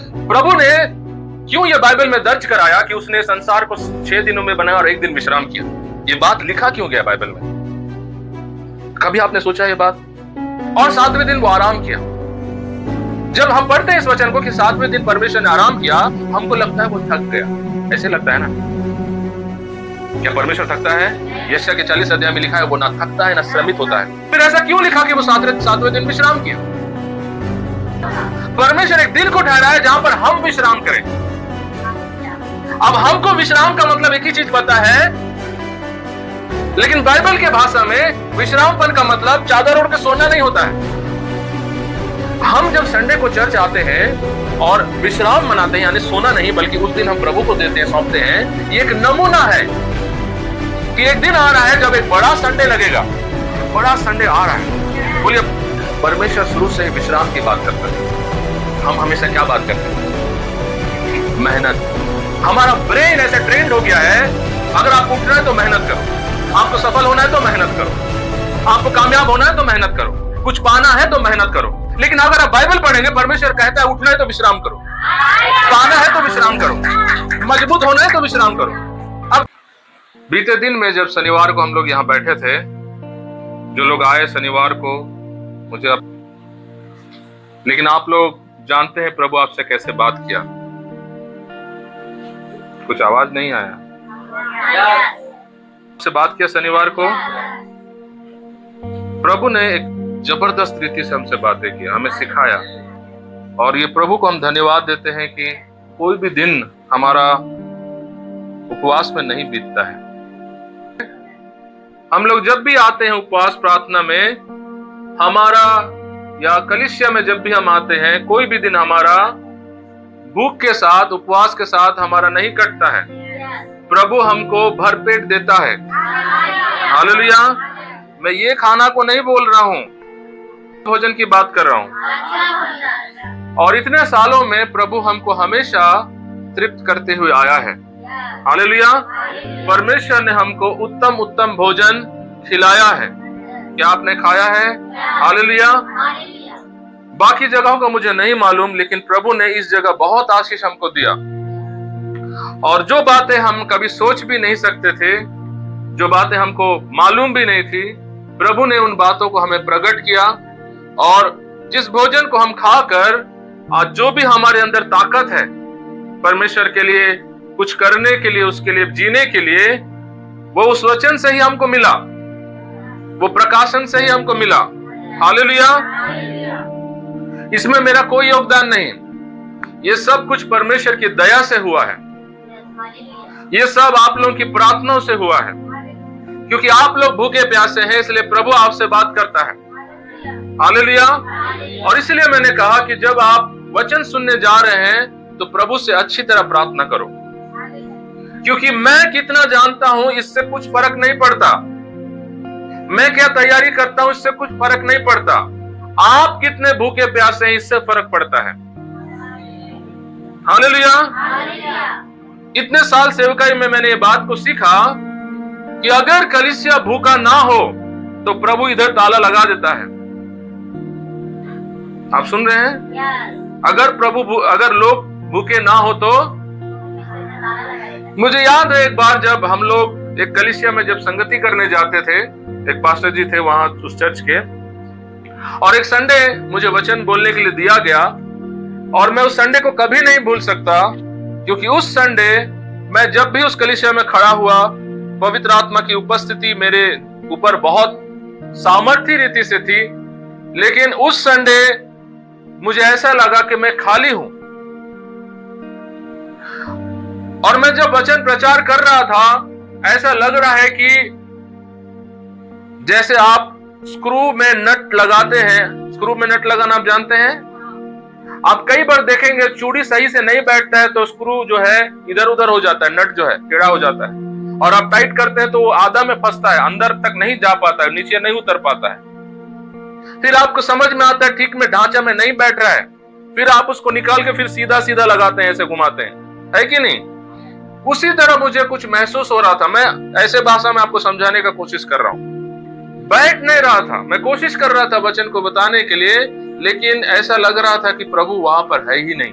प्रभु ने क्यों ये बाइबल में दर्ज कराया कि उसने संसार को 6 दिनों में बनाया और 1 दिन विश्राम किया? ये बात लिखा क्यों गया बाइबल में? कभी आपने सोचा ये बात? और 7वें दिन वो आराम किया। जब हम पढ़ते हैं इस वचन को कि 7वें दिन परमेश्वर ने आराम किया, हमको लगता है वो थक गया। ऐसे लगता है ना? क्या परमेश्वर थकता है? यशायाह के 40 अध्याय में लिखा है वो ना थकता है ना श्रमित होता है। फिर ऐसा क्यों लिखा कि वो 7वें दिन विश्राम किया? परमेश्वर एक दिन को ठहराया है जहां पर हम विश्राम करें। अब हमको विश्राम का मतलब एक ही चीज पता है, लेकिन बाइबल के भाषा में विश्रामपन का मतलब चादर ओढ़ के सोना नहीं होता है। हम जब संडे को चर्च आते हैं और विश्राम मनाते हैं, यानी सोना नहीं, बल्कि उस दिन हम प्रभु को देते हैं, सौंपते हैं, ये एक नमूना है कि एक दिन आ रहा है जब एक बड़ा संडे लगेगा। बड़ा संडे आ रहा है। बोलिए, परमेश्वर शुरू से ही विश्राम की बात करता है। हम हमेशा क्या बात करते हैं? मेहनत। हमारा ब्रेन ऐसे ट्रेंड हो गया है, अगर आपको उठना है तो मेहनत करो, आपको सफल होना है तो मेहनत करो, आपको कामयाब होना है तो मेहनत करो, कुछ पाना है तो मेहनत करो। लेकिन अगर आप बाइबल पढ़ेंगे, परमेश्वर कहता है उठना है तो विश्राम करो, पाना है तो विश्राम करो, मजबूत होना है तो विश्राम करो। अब बीते दिन में जब शनिवार को हम लोग यहाँ बैठे थे, जो लोग आए शनिवार को, मुझे लेकिन आप लोग जानते हैं प्रभु आपसे कैसे बात किया? कुछ आवाज नहीं आया। आपसे बात किया शनिवार को। प्रभु ने एक जबरदस्त रीति से हमसे बातें की, हमें सिखाया, और ये प्रभु को हम धन्यवाद देते हैं कि कोई भी दिन हमारा उपवास में नहीं बीतता है। हम लोग जब भी आते हैं उपवास प्रार्थना में, हमारा या कलीसिया में जब भी हम आते हैं, कोई भी दिन हमारा भूख के साथ, उपवास के साथ हमारा नहीं कटता है। प्रभु हमको भरपेट देता है। हालेलुया। मैं ये खाना को नहीं बोल रहा हूं, भोजन की बात कर रहा हूं। और इतने सालों में प्रभु हमको हमेशा तृप्त करते हुए आया है। हालेलुया। परमेश्वर ने हमको उत्तम उत्तम भोजन खिलाया है। क्या आपने खाया है? हालेलुया। बाकी जगहों का मुझे नहीं मालूम, लेकिन प्रभु ने इस जगह बहुत आशीष हमको दिया। और जो बातें हम कभी सोच भी नहीं सकते थे, जो बातें हमको मालूम भी नहीं थी, प्रभु ने उन बातों को हमें प्रकट किया। और जिस भोजन को हम खाकर आज जो भी हमारे अंदर ताकत है परमेश्वर के लिए कुछ करने के लिए, उसके लिए जीने के लिए, वो उस वचन से ही हमको मिला, वो प्रकाशन से ही हमको मिला। हालेलुया। इसमें मेरा कोई योगदान नहीं, ये सब कुछ परमेश्वर की दया से हुआ है। ये सब आप लोगों की प्रार्थनाओं से हुआ है, क्योंकि आप लोग भूखे प्यासे हैं, इसलिए प्रभु आपसे बात करता है। हालेलुया। और इसलिए मैंने कहा कि जब आप वचन सुनने जा रहे हैं तो प्रभु से अच्छी तरह प्रार्थना करो, क्योंकि मैं कितना जानता हूं इससे कुछ फर्क नहीं पड़ता, मैं क्या तैयारी करता हूं इससे कुछ फर्क नहीं पड़ता, आप कितने भूखे प्यासे हैं इससे फर्क पड़ता है। हालेलुया। इतने साल सेवकाई में मैंने ये बात को सीखा कि अगर कलीसिया भूखा ना हो तो प्रभु इधर ताला लगा देता है। आप सुन रहे हैं? अगर लोग भूखे ना हो तो। मुझे याद है एक बार जब हम लोग एक कलीसिया में जब संगति करने जाते थे, एक पास्टर जी थे वहां उस चर्च के, और एक संडे मुझे वचन बोलने के लिए दिया गया, और मैं उस संडे को कभी नहीं भूल सकता, क्योंकि उस संडे मैं जब भी उस कलीसिया में खड़ा हुआ, पवित्र आत्मा की उपस्थिति मेरे ऊपर बहुत सामर्थ्य रीति से थी, लेकिन उस संडे मुझे ऐसा लगा कि मैं खाली हूं। और मैं जब वचन प्रचार कर रहा था, ऐसा लग रहा है कि जैसे आप स्क्रू में नट लगाते हैं। स्क्रू में नट लगाना आप जानते हैं? आप कई बार देखेंगे चूड़ी सही से नहीं बैठता है तो स्क्रू जो है इधर उधर हो जाता है, नट जो है टेढ़ा हो जाता है, और आप टाइट करते हैं तो वो आधा में फंसता है, अंदर तक नहीं जा पाता है, नीचे नहीं उतर पाता है। फिर आपको समझ में आता है ठीक में ढांचा में नहीं बैठ रहा है, फिर आप उसको निकाल के फिर सीधा सीधा लगाते हैं, ऐसे घुमाते हैं, है कि नहीं? उसी तरह मुझे कुछ महसूस हो रहा था। मैं ऐसे भाषा में आपको समझाने का कोशिश कर रहा हूं, बैठ नहीं रहा था, मैं कोशिश कर रहा था वचन को बताने के लिए, लेकिन ऐसा लग रहा था कि प्रभु वहां पर है ही नहीं।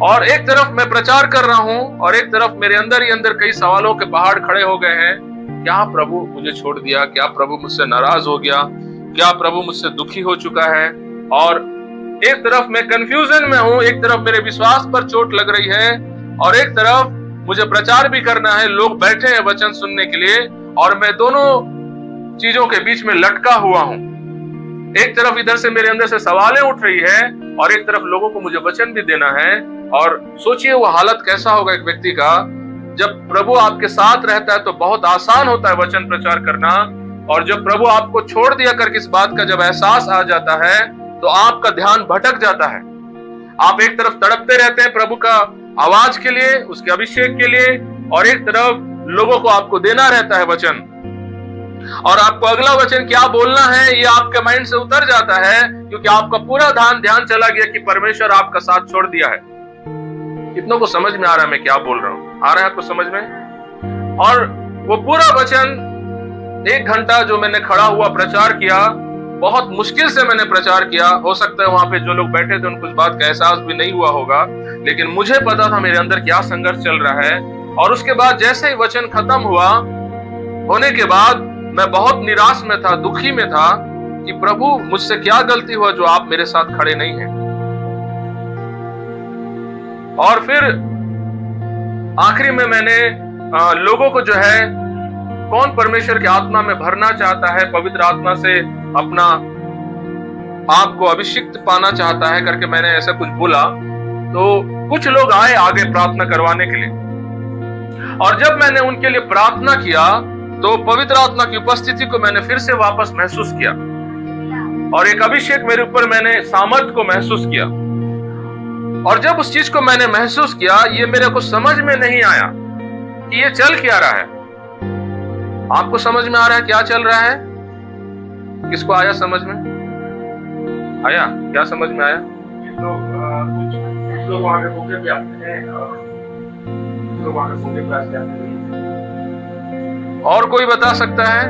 और एक तरफ मैं प्रचार कर रहा हूं और एक तरफ मेरे अंदर ही अंदर कई सवालों के पहाड़ खड़े हो गए हैं। क्या प्रभु मुझे छोड़ दिया? क्या प्रभु मुझसे नाराज हो गया? क्या प्रभु मुझसे दुखी हो चुका है? और एक तरफ मैं कंफ्यूजन में हूं, एक तरफ मेरे विश्वास पर चोट लग रही है और एक तरफ मुझे प्रचार भी करना है। लोग बैठे हैं वचन सुनने के लिए और मैं दोनों चीजों के बीच में लटका हुआ हूं। एक तरफ इधर से मेरे अंदर से सवालें उठ रही है और एक तरफ लोगों को मुझे वचन भी देना है। और सोचिए वो हालत कैसा होगा एक व्यक्ति का। जब प्रभु आपके साथ रहता है तो बहुत आसान होता है वचन प्रचार करना, और जब प्रभु आपको छोड़ दिया करके इस बात का जब एहसास आ जाता है तो आपका ध्यान भटक जाता है। आप एक तरफ तड़पते रहते हैं प्रभु का आवाज के लिए, उसके अभिषेक के लिए, और एक तरफ लोगों को आपको देना रहता है वचन, और आपको अगला वचन क्या बोलना है ये आपके माइंड से उतर जाता है, क्योंकि आपका पूरा ध्यान चला गया कि परमेश्वर आपका साथ छोड़ दिया है। कितनों को समझ में आ रहा है मैं क्या बोल रहा हूं? आ रहा है आपको समझ में? और वो पूरा वचन 1 घंटा जो मैंने खड़ा हुआ प्रचार किया, बहुत मुश्किल से मैंने प्रचार किया। हो सकता है वहां पे जो लोग बैठे थे उनको इस बात का एहसास भी नहीं हुआ होगा, लेकिन मुझे पता था मेरे अंदर क्या संघर्ष चल रहा है। और उसके बाद जैसे ही वचन खत्म हुआ, होने के बाद मैं बहुत निराश में था, दुखी में था कि प्रभु मुझसे क्या गलती हुआ जो आप मेरे साथ खड़े नहीं हैं। और फिर आखिरी में मैंने लोगों को जो है, कौन परमेश्वर की आत्मा में भरना चाहता है, पवित्र आत्मा से अपना आप को अभिषिक्त पाना चाहता है करके मैंने ऐसा कुछ बोला। तो कुछ लोग आए आगे प्रार्थना करवाने के लिए, और जब मैंने उनके लिए प्रार्थना किया तो पवित्र आत्मा की उपस्थिति को मैंने फिर से वापस महसूस किया और एक अभिषेक मेरे ऊपर, मैंने सामर्थ को महसूस किया। और जब उस चीज को मैंने महसूस किया, ये मेरे को समझ में नहीं आया कि ये चल क्या रहा है। आपको समझ में आ रहा है क्या चल रहा है? किसको आया समझ में? आया? क्या समझ में आया? कुछ लोग वहां पे भूखे प्यासे हैं और लोग वहां पे भूखे प्यासे हैं। और कोई बता सकता है?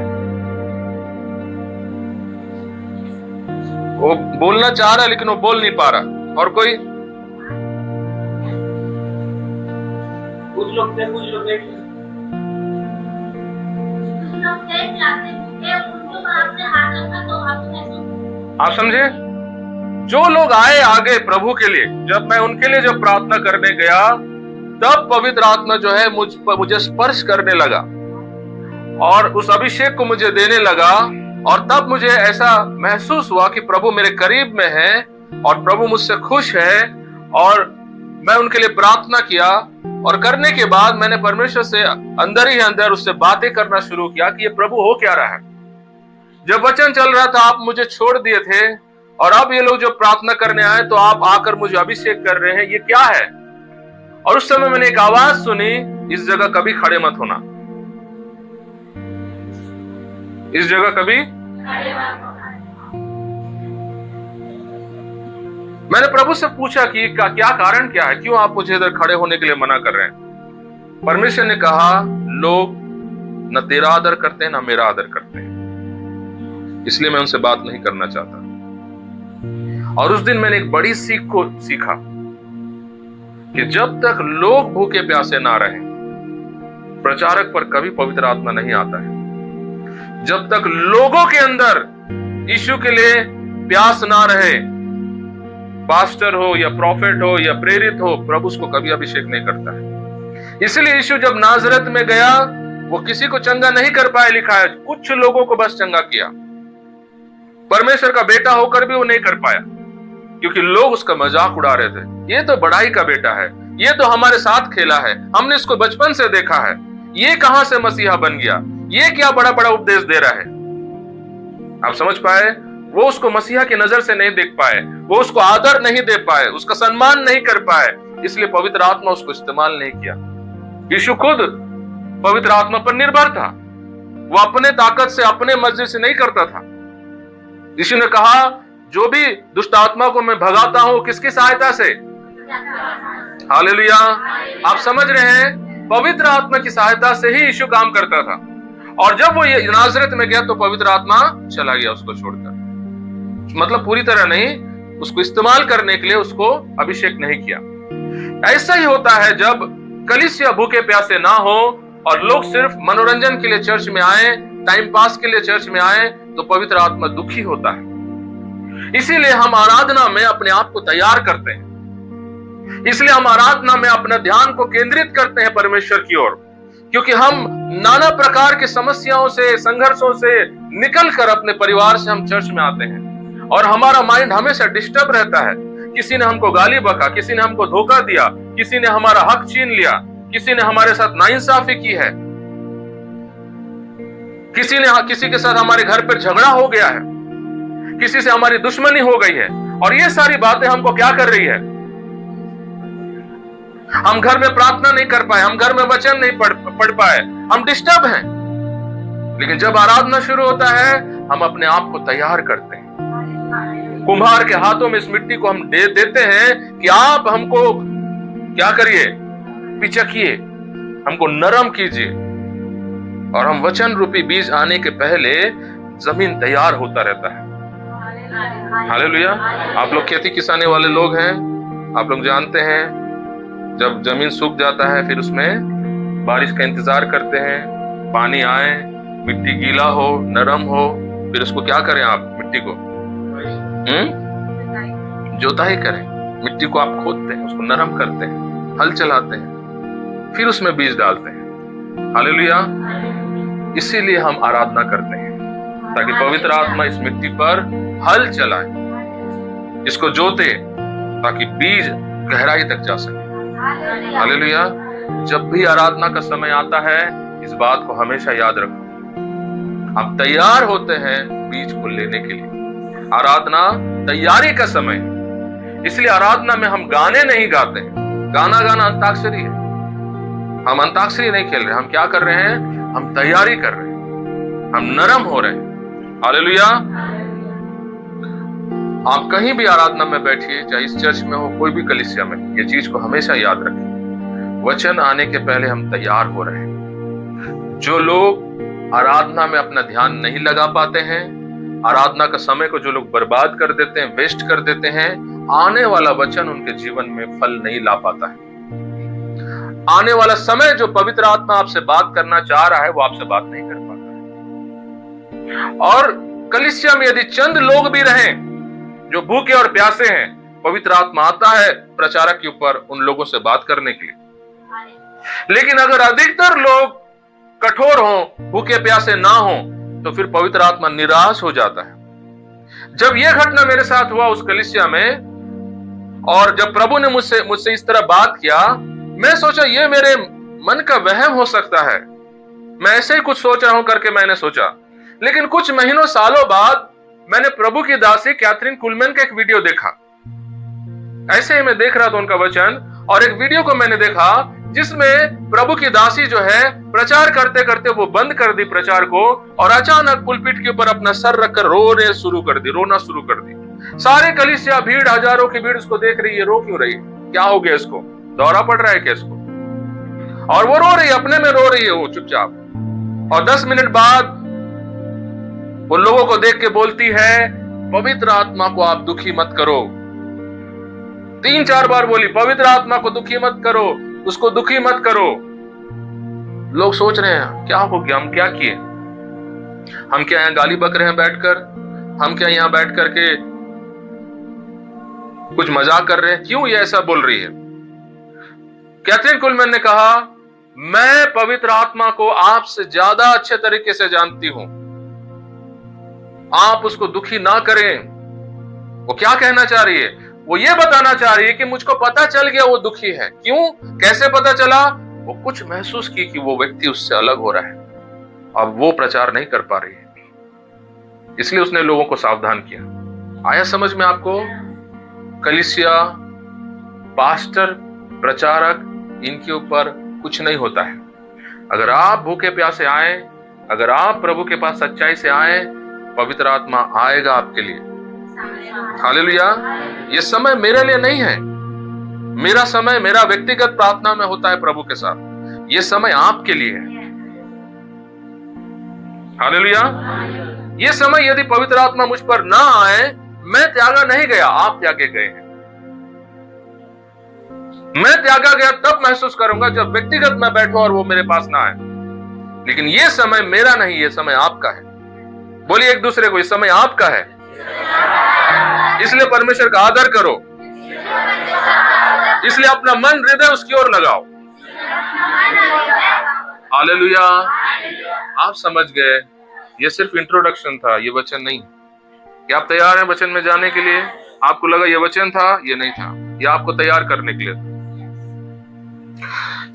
वो बोलना चाह रहा है लेकिन वो बोल नहीं पा रहा। और कोई? कुछ लोग थे, कुछ लोग नहीं। आप समझे? जो लोग आए आगे प्रभु के लिए, जब मैं उनके लिए जब प्रार्थना करने गया तब पवित्र आत्मा जो है मुझे स्पर्श करने लगा और उस अभिषेक को मुझे देने लगा। और तब मुझे ऐसा महसूस हुआ कि प्रभु मेरे करीब में है और प्रभु मुझसे खुश है। और मैं उनके लिए प्रार्थना किया और करने के बाद मैंने परमेश्वर से अंदर ही अंदर उससे बातें करना शुरू किया कि ये प्रभु हो क्या रहा है। जब वचन चल रहा था आप मुझे छोड़ दिए थे और अब ये लोग जो प्रार्थना करने आए तो आप आकर मुझे अभिषेक कर रहे हैं, ये क्या है? और उस समय मैंने एक आवाज सुनी, इस जगह कभी खड़े मत होना, इस जगह कभी। मैंने प्रभु से पूछा कि क्या कारण क्या है, क्यों आप मुझे इधर खड़े होने के लिए मना कर रहे हैं? परमेश्वर ने कहा, लोग न तेरा आदर करते हैं न मेरा आदर करते हैं, इसलिए मैं उनसे बात नहीं करना चाहता। और उस दिन मैंने एक बड़ी सीख को सीखा कि जब तक लोग भूखे प्यासे ना रहे, प्रचारक पर कभी पवित्र आत्मा नहीं आता है। जब तक लोगों के अंदर यीशु के लिए प्यास ना रहे, पास्टर हो या प्रॉफिट हो या प्रेरित हो, प्रभु उसको कभी अभिषेक नहीं करता है। इसलिए यीशु जब नाजरत में गया, वो किसी को चंगा नहीं कर पाया, लिखा है, कुछ लोगों को बस चंगा किया। परमेश्वर का बेटा होकर भी वो नहीं कर पाया, क्योंकि लोग उसका मजाक उड़ा रहे थे। ये तो बड़ाई का बेटा है, ये तो हमारे साथ खेला है, हमने इसको बचपन से देखा है, ये कहां से मसीहा बन गया, ये क्या बड़ा बड़ा उपदेश दे रहा है। आप समझ पाए? वो उसको मसीहा की नजर से नहीं देख पाए, वो उसको आदर नहीं दे पाए, उसका सम्मान नहीं कर पाए, इसलिए पवित्र आत्मा उसको इस्तेमाल नहीं किया। यीशु खुद पवित्र आत्मा पर निर्भर था, वो अपने ताकत से, अपने मर्जी से नहीं करता था। यीशु ने कहा, जो भी दुष्ट आत्मा को मैं भगाता हूं, किसकी सहायता से? हालेलुया। आप समझ रहे हैं, पवित्र आत्मा की सहायता से ही यीशु काम करता था। और जब वो ये नाजरत में गया तो पवित्र आत्मा चला गया उसको छोड़कर, मतलब पूरी तरह नहीं, उसको इस्तेमाल करने के लिए उसको अभिषेक नहीं किया। ऐसा ही होता है जब कलीसिया भूखे प्यासे ना हो और लोग सिर्फ मनोरंजन के लिए चर्च में आए, टाइम पास के लिए चर्च में आए, तो पवित्र आत्मा दुखी होता है। इसीलिए हम आराधना में अपने आप को तैयार करते हैं, इसलिए हम आराधना में अपना ध्यान को केंद्रित करते हैं परमेश्वर की ओर, क्योंकि हम नाना प्रकार की समस्याओं से, संघर्षों से निकलकर अपने परिवार से हम चर्च में आते हैं और हमारा माइंड हमेशा डिस्टर्ब रहता है। किसी ने हमको गाली बका, किसी ने हमको धोखा दिया, किसी ने हमारा हक छीन लिया, किसी ने हमारे साथ नाइंसाफी की है, किसी के साथ हमारे घर पर झगड़ा हो गया है, किसी से हमारी दुश्मनी हो गई है, और ये सारी बातें हमको क्या कर रही है? हम घर में प्रार्थना नहीं कर पाए, हम घर में वचन नहीं पढ़ पाए, हम डिस्टर्ब हैं। लेकिन जब आराधना शुरू होता है, हम अपने आप को तैयार करते हैं। कुम्हार के हाथों में इस मिट्टी को हम दे देते हैं कि आप हमको क्या करिए? पिचकिए, हमको नरम कीजिए, और हम वचन रूपी बीज आने के पहले जमीन तैयार होता रहता है। हालेलुया। आप लोग खेती किसानी वाले लोग हैं, आप लोग जानते हैं जब जमीन सूख जाता है फिर उसमें बारिश का इंतजार करते हैं, पानी आए, मिट्टी गीला हो, नरम हो, फिर उसको क्या करें? आप मिट्टी को जोताई करें, मिट्टी को आप खोदते हैं, उसको नरम करते हैं, हल चलाते हैं, फिर उसमें बीज डालते हैं। हालेलुया। इसीलिए हम आराधना करते हैं ताकि पवित्र आत्मा इस मिट्टी पर हल चलाए, इसको जोते, ताकि बीज गहराई तक जा सके। हालेलुया। जब भी आराधना का समय आता है, इस बात को हमेशा याद रखो, आप तैयार होते हैं बीज को लेने के लिए। आराधना तैयारी का समय है, इसलिए आराधना में हम गाने नहीं गाते हैं। गाना अंताक्षरी है, हम अंताक्षरी नहीं खेल रहे, हम क्या कर रहे हैं? हम तैयारी कर रहे हैं, हम नरम हो रहे हैं। हालेलुया। आप कहीं भी आराधना में बैठिए, चाहे इस चर्च में हो, कोई भी कलीसिया में, ये चीज को हमेशा याद रखें, वचन आने के पहले हम तैयार हो रहे हैं। जो लोग आराधना में अपना ध्यान नहीं लगा पाते हैं, आराधना का समय को जो लोग बर्बाद कर देते हैं, वेस्ट कर देते हैं, आने वाला वचन उनके जीवन में फल नहीं ला पाता है। आने वाला समय जो पवित्र आत्मा आपसे बात करना चाह रहा है, वो आपसे बात नहीं कर पाता है। और कलीसिया में यदि चंद लोग भी रहें जो भूखे और प्यासे हैं, पवित्र आत्मा आता है प्रचारक के ऊपर उन लोगों से बात करने के लिए। लेकिन अगर अधिकतर लोग कठोर हों, भूखे प्यासे ना हों, तो फिर पवित्र आत्मा निराश हो जाता है। जब यह घटना मेरे साथ हुआ उस कलीसिया में, और जब प्रभु ने मुझसे इस तरह बात किया, मैं सोचा ये मेरे मन का वहम हो सकता है, मैं ऐसे ही कुछ सोच रहा हूं करके मैंने सोचा। लेकिन कुछ महीनों सालों बाद मैंने प्रभु की दासी कैथरीन कुलमैन का एक वीडियो देखा। ऐसे ही मैं देख रहा था उनका वचन, और एक वीडियो को मैंने देखा जिसमें प्रभु की दासी जो है प्रचार करते करते वो बंद कर दी प्रचार को, और अचानक पुलपिट के ऊपर अपना सर रखकर रोना शुरू कर दी। सारे कलीसिया, भीड़, हजारों की भीड़ उसको देख रही है, रो क्यों रही है? क्या हो गया इसको? दौरा पड़ रहा है क्या इसको? और वो रो रही है, अपने में रो रही है वो चुपचाप। और 10 मिनट बाद वो लोगों को देख के बोलती है, पवित्र आत्मा को आप दुखी मत करो। 3-4 बार बोली, पवित्र आत्मा को दुखी मत करो, उसको दुखी मत करो। लोग सोच रहे हैं क्या हो गया, हम क्या किए? हम क्या यहाँ गाली बक रहे हैं बैठकर? हम क्या यहाँ बैठ करके कुछ मजाक कर रहे हैं? क्यों ये ऐसा बोल रही है? कैथरीन कुलमैन ने कहा, मैं पवित्र आत्मा को आपसे ज्यादा अच्छे तरीके से जानती हूं, आप उसको दुखी ना करें। वो क्या कहना चाह रही है? वो ये बताना चाह रही है कि मुझको पता चल गया वो दुखी है। क्यों? कैसे पता चला? वो कुछ महसूस की कि वो व्यक्ति उससे अलग हो रहा है, अब वो प्रचार नहीं कर पा रही है, इसलिए उसने लोगों को सावधान किया। आया समझ में आपको? कलीसिया, पास्टर, प्रचारक, इनके ऊपर कुछ नहीं होता है। अगर आप भूखे प्यासे आए, अगर आप प्रभु के पास सच्चाई से आए, पवित्र आत्मा आएगा आपके लिए। हालेलुया। ये समय मेरे लिए नहीं है, मेरा समय मेरा व्यक्तिगत प्रार्थना में होता है प्रभु के साथ। ये समय आपके लिए है। हालेलुया। ये समय यदि पवित्र आत्मा मुझ पर ना आए, मैं त्यागा नहीं गया, आप त्यागे गए हैं। मैं त्यागा गया तब महसूस करूंगा जब व्यक्तिगत मैं बैठूं और वो मेरे पास ना आए। लेकिन ये समय मेरा नहीं, ये समय आपका है। बोलिए एक दूसरे को, ये समय आपका है, इसलिए परमेश्वर का आदर करो, इसलिए अपना मन हृदय उसकी ओर लगाओ। हालेलुया। आप समझ गए, ये सिर्फ इंट्रोडक्शन था, ये वचन नहीं। क्या आप तैयार हैं वचन में जाने के लिए? आपको लगा ये वचन था? ये नहीं था, ये आपको तैयार करने के लिए था।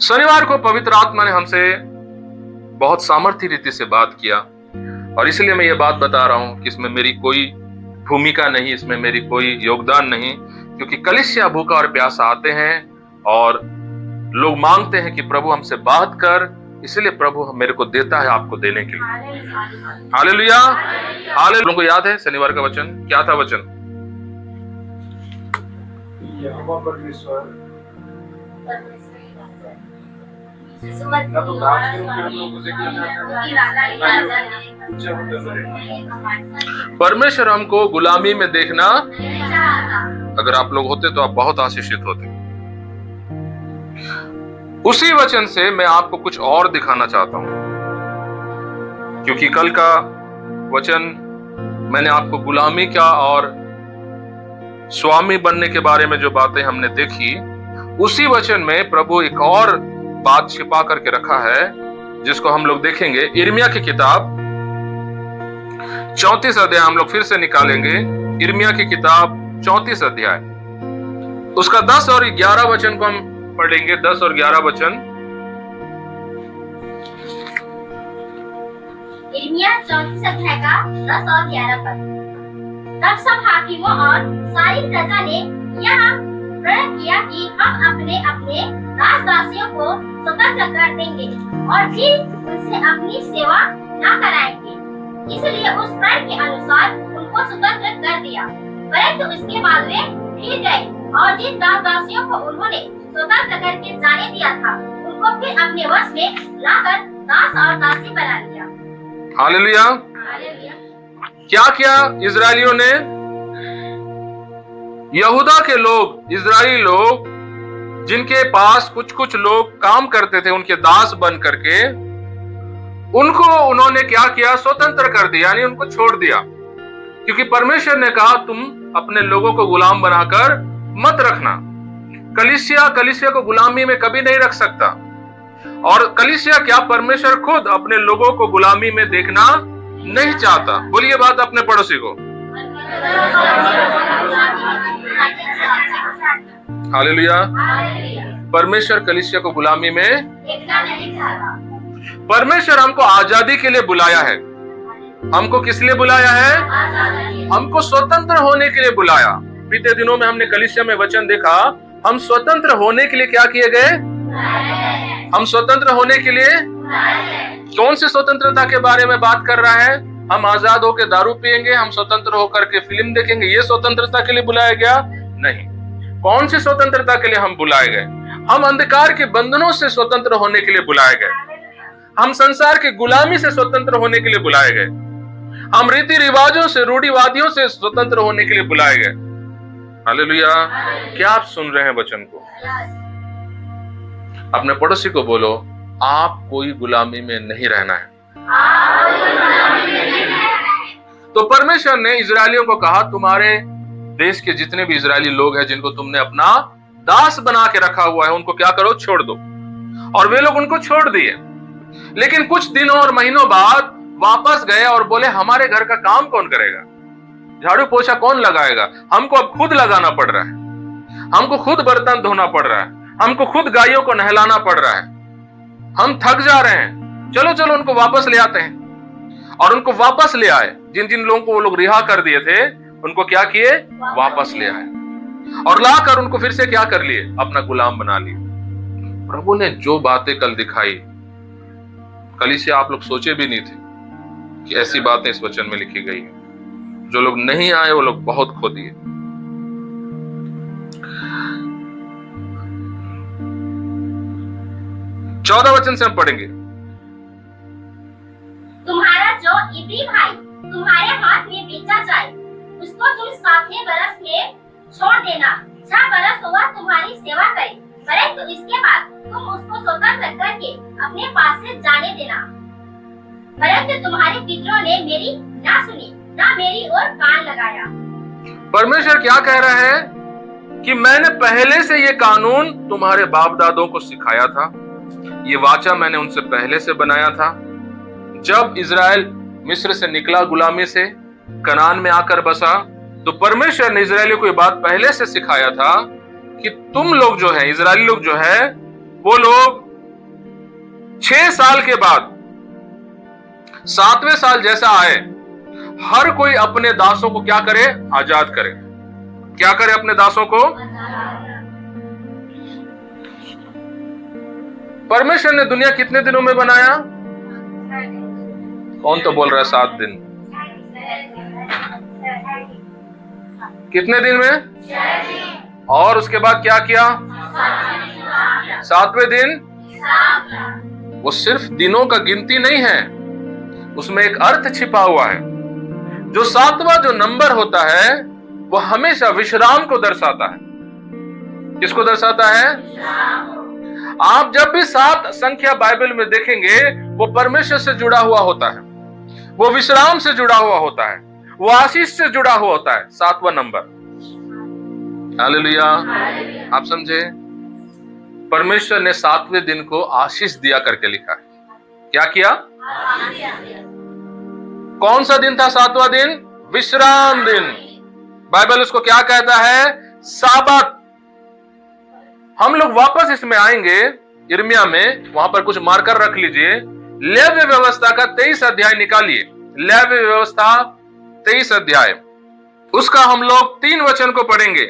शनिवार को पवित्र आत्मा ने हमसे बहुत सामर्थ्य रीति से बात किया, और इसलिए मैं ये बात बता रहा हूं कि इसमें मेरी कोई भूमिका नहीं, इसमें मेरी कोई योगदान नहीं, क्योंकि कलीसिया भूखा और प्यासा आते हैं और लोग मांगते हैं कि प्रभु हमसे बात कर, इसलिए प्रभु मेरे को देता है आपको देने के लिए। हालेलुया। हालेलुया। को याद है शनिवार का वचन क्या था? वचन यहोवा परमेश्वर परमेश्वर हमको गुलामी में देखना, अगर आप लोग होते तो आप बहुत आशीषित होते। उसी वचन से मैं आपको कुछ और दिखाना चाहता हूं, क्योंकि कल का वचन मैंने आपको गुलामी क्या और स्वामी बनने के बारे में जो बातें हमने देखी, उसी वचन में प्रभु एक और बात छिपा करके रखा है, जिसको हम लोग देखेंगे। यिर्मयाह की किताब 34 अध्याय हम लोग फिर से निकालेंगे। यिर्मयाह की किताब 34 अध्याय, उसका 10 और 11 वचन को हम पढ़ेंगे। 10 और 11 वचन। यिर्मयाह 34 अध्याय का 10 और 11 पद। तब सब हाकिमों और सारी प्रजा ने यह प्रण किया कि हम अपने अपने दास दासियों को स्वतंत्र कर देंगे और फिर उनसे अपनी सेवा न कराएंगे। इसलिए उस प्रण के अनुसार उनको स्वतंत्र कर दिया। परंतु उसके बाद वे फिर गए और जिन दास दासियों को उन्होंने स्वतंत्र करके जाने दिया था, उनको फिर अपने वश में लाकर दास और दासी बना लिया। हालेलुया। क्या किया इजरायलियों ने? यहूदा के लोग, इजरायली लोग, जिनके पास कुछ कुछ लोग काम करते थे उनके दास बन करके, उनको उन्होंने क्या किया? स्वतंत्र कर दिया, यानी उनको छोड़ दिया। क्योंकि परमेश्वर ने कहा तुम अपने लोगों को गुलाम बनाकर मत रखना। कलीसिया को गुलामी में कभी नहीं रख सकता। और कलीसिया क्या, परमेश्वर खुद अपने लोगों को गुलामी में देखना नहीं चाहता। बोलिए बात अपने पड़ोसी को। हालेलुया। परमेश्वर कलीसिया को गुलामी में देखना नहीं चाहता। परमेश्वर हमको आजादी के लिए बुलाया है। हमको किस लिए बुलाया है? हमको स्वतंत्र होने के लिए बुलाया। बीते दिनों में हमने कलीसिया में वचन देखा, हम स्वतंत्र होने के लिए क्या किए गए? हम स्वतंत्र होने के लिए कौन सी स्वतंत्रता के बारे में बात कर रहा है? हम आजाद होकर दारू पिएंगे, हम स्वतंत्र होकर के फिल्म देखेंगे, ये स्वतंत्रता के लिए बुलाया गया? नहीं। कौन सी स्वतंत्रता के लिए हम बुलाए गए? हम अंधकार के बंधनों से स्वतंत्र होने के लिए बुलाए गए। हम संसार की गुलामी से स्वतंत्र होने के लिए बुलाए गए। हम रीति रिवाजों से, रूढ़िवादियों से स्वतंत्र होने के लिए बुलाए गए। हालेलुया। क्या आप सुन रहे हैं वचन को? अपने पड़ोसी को बोलो, आप कोई गुलामी में नहीं रहना है। तो परमेश्वर ने इजरायलियों को कहा, तुम्हारे देश के जितने भी इजरायली लोग हैं जिनको तुमने अपना दास बना के रखा हुआ है, उनको क्या करो? छोड़ दो। और वे लोग उनको छोड़ दिए। लेकिन कुछ दिनों और महीनों बाद वापस गए और बोले, हमारे घर का काम कौन करेगा? झाड़ू पोछा कौन लगाएगा? हमको अब खुद लगाना पड़ रहा है, हमको खुद बर्तन धोना पड़ रहा है, हमको खुद गायों को नहलाना पड़ रहा है, हम थक जा रहे हैं, चलो चलो उनको वापस ले आते हैं। और उनको वापस ले आए। जिन जिन लोगों को वो लोग रिहा कर दिए थे, उनको क्या किए? वापस ले आए और लाकर उनको फिर से क्या कर लिए? अपना गुलाम बना लिए। प्रभु ने जो बातें कल दिखाई, कलीसिया आप लोग सोचे भी नहीं थे कि ऐसी बातें इस वचन में लिखी गई है। जो लोग नहीं आए वो लोग बहुत खो दिए। चौदह वचन से हम पढ़ेंगे। तुम्हारा जो इब्री भाई तुम्हारे हाथ में बेचा जाए, उसको तुम 7वें बरस में छोड़ देना। 6 बरस वह तुम्हारी सेवा करे, अपने पास से जाने देना। परंतु तुम्हारे पितरों ने मेरी ना सुनी, ना मेरी ओर कान लगाया। परमेश्वर क्या कह रहा है कि मैंने पहले से ये कानून तुम्हारे बाप दादों को सिखाया था, ये वाचा मैंने उनसे पहले से बनाया था। जब इजराइल मिस्र से निकला गुलामी से, कनान में आकर बसा, तो परमेश्वर ने इजरायलियों को ये बात पहले से सिखाया था कि तुम लोग जो है, इजरायली लोग जो है, वो लोग 6 साल के बाद 7वें साल जैसा आए, हर कोई अपने दासों को क्या करे? आजाद करे। क्या करे अपने दासों को? परमेश्वर ने दुनिया कितने दिनों में बनाया? कौन तो बोल रहा है 7 दिन? कितने दिन में? और उसके बाद क्या किया? 7वें दिन। वो सिर्फ दिनों का गिनती नहीं है, उसमें एक अर्थ छिपा हुआ है। जो 7वां जो नंबर होता है वो हमेशा विश्राम को दर्शाता है। किसको दर्शाता है? आप जब भी 7 संख्या बाइबल में देखेंगे, वो परमेश्वर से जुड़ा हुआ होता है, वो विश्राम से जुड़ा हुआ होता है, वो आशीष से जुड़ा हुआ होता है। 7वां नंबर। हालेलुया। आप समझे? परमेश्वर ने 7वें दिन को आशीष दिया करके लिखा है। क्या किया? कौन सा दिन था 7वां दिन? विश्राम दिन। बाइबल उसको क्या कहता है? साबत। हम लोग वापस इसमें आएंगे यिर्मयाह में, वहां पर कुछ मार्कर रख लीजिए। लेव्य व्यवस्था का 23 अध्याय निकालिए। लेव्य व्यवस्था 23 अध्याय, उसका हम लोग 3 वचन को पढ़ेंगे।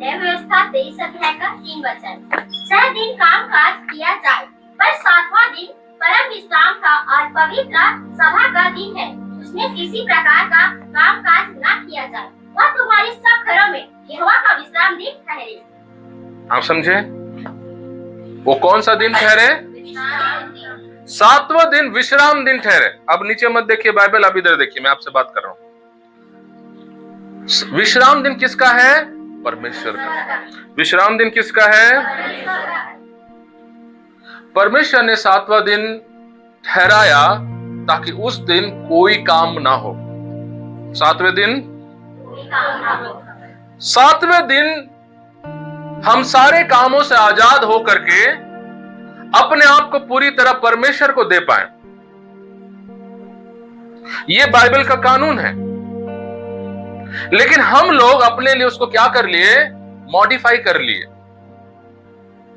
लेव्य व्यवस्था 23 अध्याय का 3 वचन। 6 दिन काम काज किया जाए, पर 7वां दिन परम विश्राम का और पवित्र सभा का दिन है। उसमें किसी प्रकार का काम काज न किया जाए। वह तुम्हारे सब घरों में यहोवा का विश्राम दिन ठहरे। आप समझे? वो कौन सा दिन ठहरे? 7वां दिन विश्राम दिन ठहरे। अब नीचे मत देखिए बाइबल, अब इधर देखिए, मैं आपसे बात कर रहा हूं। विश्राम दिन किसका है? परमेश्वर का। विश्राम दिन किसका है? परमेश्वर ने 7वां दिन ठहराया ताकि उस दिन कोई काम ना हो। 7वें दिन, 7वें दिन हम सारे कामों से आजाद हो करके अपने आप को पूरी तरह परमेश्वर को दे पाए। यह बाइबल का कानून है। लेकिन हम लोग अपने लिए उसको क्या कर लिए? मॉडिफाई कर लिए,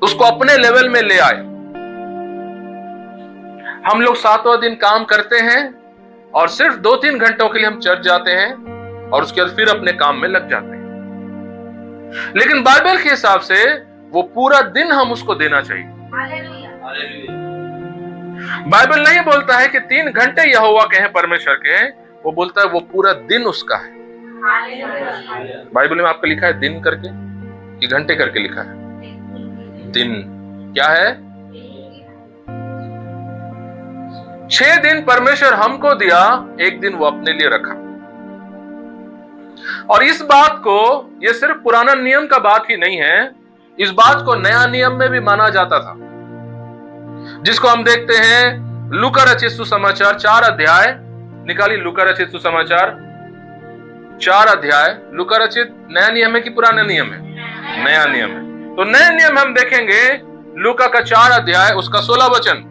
उसको अपने लेवल में ले आए। हम लोग 7वां दिन काम करते हैं और सिर्फ 2-3 घंटों के लिए हम चर्च जाते हैं और उसके बाद फिर अपने काम में लग जाते हैं। लेकिन बाइबल के हिसाब से वो पूरा दिन हम उसको देना चाहिए। बाइबल नहीं बोलता है कि 3 घंटे यहोवा के हैं परमेश्वर के, वो बोलता है वो पूरा दिन उसका है। बाइबल में आपका लिखा है दिन करके कि घंटे करके लिखा है? दिन। क्या है? 6 दिन परमेश्वर हमको दिया, 1 दिन वो अपने लिए रखा। और इस बात को, ये सिर्फ पुराना नियम का बात ही नहीं है, इस बात को नया नियम में भी माना जाता था, जिसको हम देखते हैं लूका रचित सुसमाचार 4 अध्याय। निकालिए लूका रचित सुसमाचार 4 अध्याय। लूका रचित नया नियम है कि पुराना नियम है? नया नियम है। तो नया नियम हम देखेंगे लूका का 4 अध्याय, उसका 16 वचन।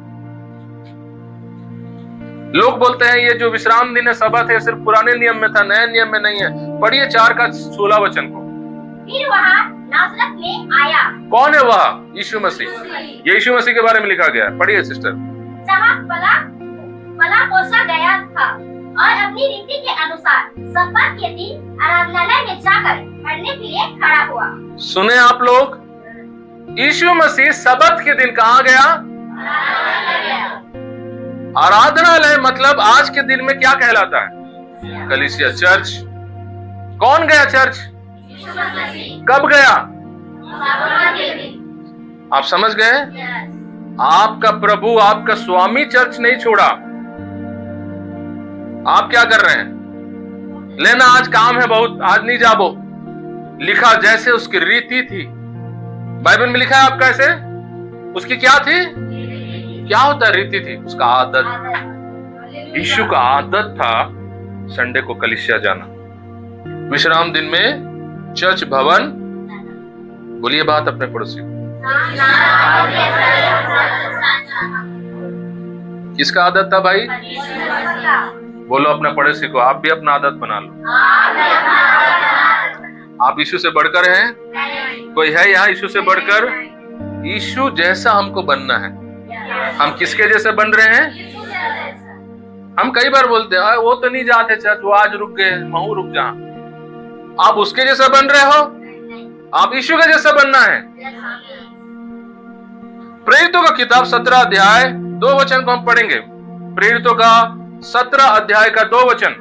लोग बोलते हैं ये जो विश्राम दिन है, सबत है, सिर्फ पुराने नियम में था, नए नियम में नहीं है। पढ़िए 4 का 16 वचन को। फिर वह नासरत में आया। कौन है वह? यीशु मसीह। ये यीशु मसीह के बारे में लिखा गया है। पढ़िए सिस्टर। जहाँ पला पोसा गया था और अपनी रीति के अनुसार सब्बत के दिन आराधनालय में जाकर पढ़ने के लिए खड़ा हुआ। सुने आप लोग, यीशु मसीह सबत के दिन कहाँ गया? आराधनालय। मतलब आज के दिन में क्या कहलाता है? कलीसिया, चर्च। कौन गया चर्च? कब गया? आप समझ गए? आपका प्रभु, आपका स्वामी चर्च नहीं छोड़ा। आप क्या कर रहे हैं? लेना आज काम है बहुत, आज नहीं जाबो। लिखा जैसे उसकी रीति थी। बाइबल में लिखा है आप कैसे? उसकी क्या थी? क्या होता है? रीति थी, उसका आदत। यीशु का आदत था संडे को कलीसिया जाना, विश्राम दिन में चर्च भवन। बोलिए बात अपने पड़ोसी को। किसका आदत था भाई? बोलो अपने पड़ोसी को, आप भी अपना आदत बना लो। आप यीशु से बढ़कर हैं? कोई है यहाँ यीशु से बढ़कर? यीशु जैसा हमको बनना है। हम किसके जैसे बन रहे हैं? हम कई बार बोलते हैं वो तो नहीं जाते चर्च, वो आज रुक गए, महू रुक जा। आप उसके जैसा बन रहे हो? आप यीशु के जैसा बनना है। प्रेरितों का किताब 17 अध्याय 2 वचन को हम पढ़ेंगे। प्रेरितों का 17 अध्याय का 2 वचन।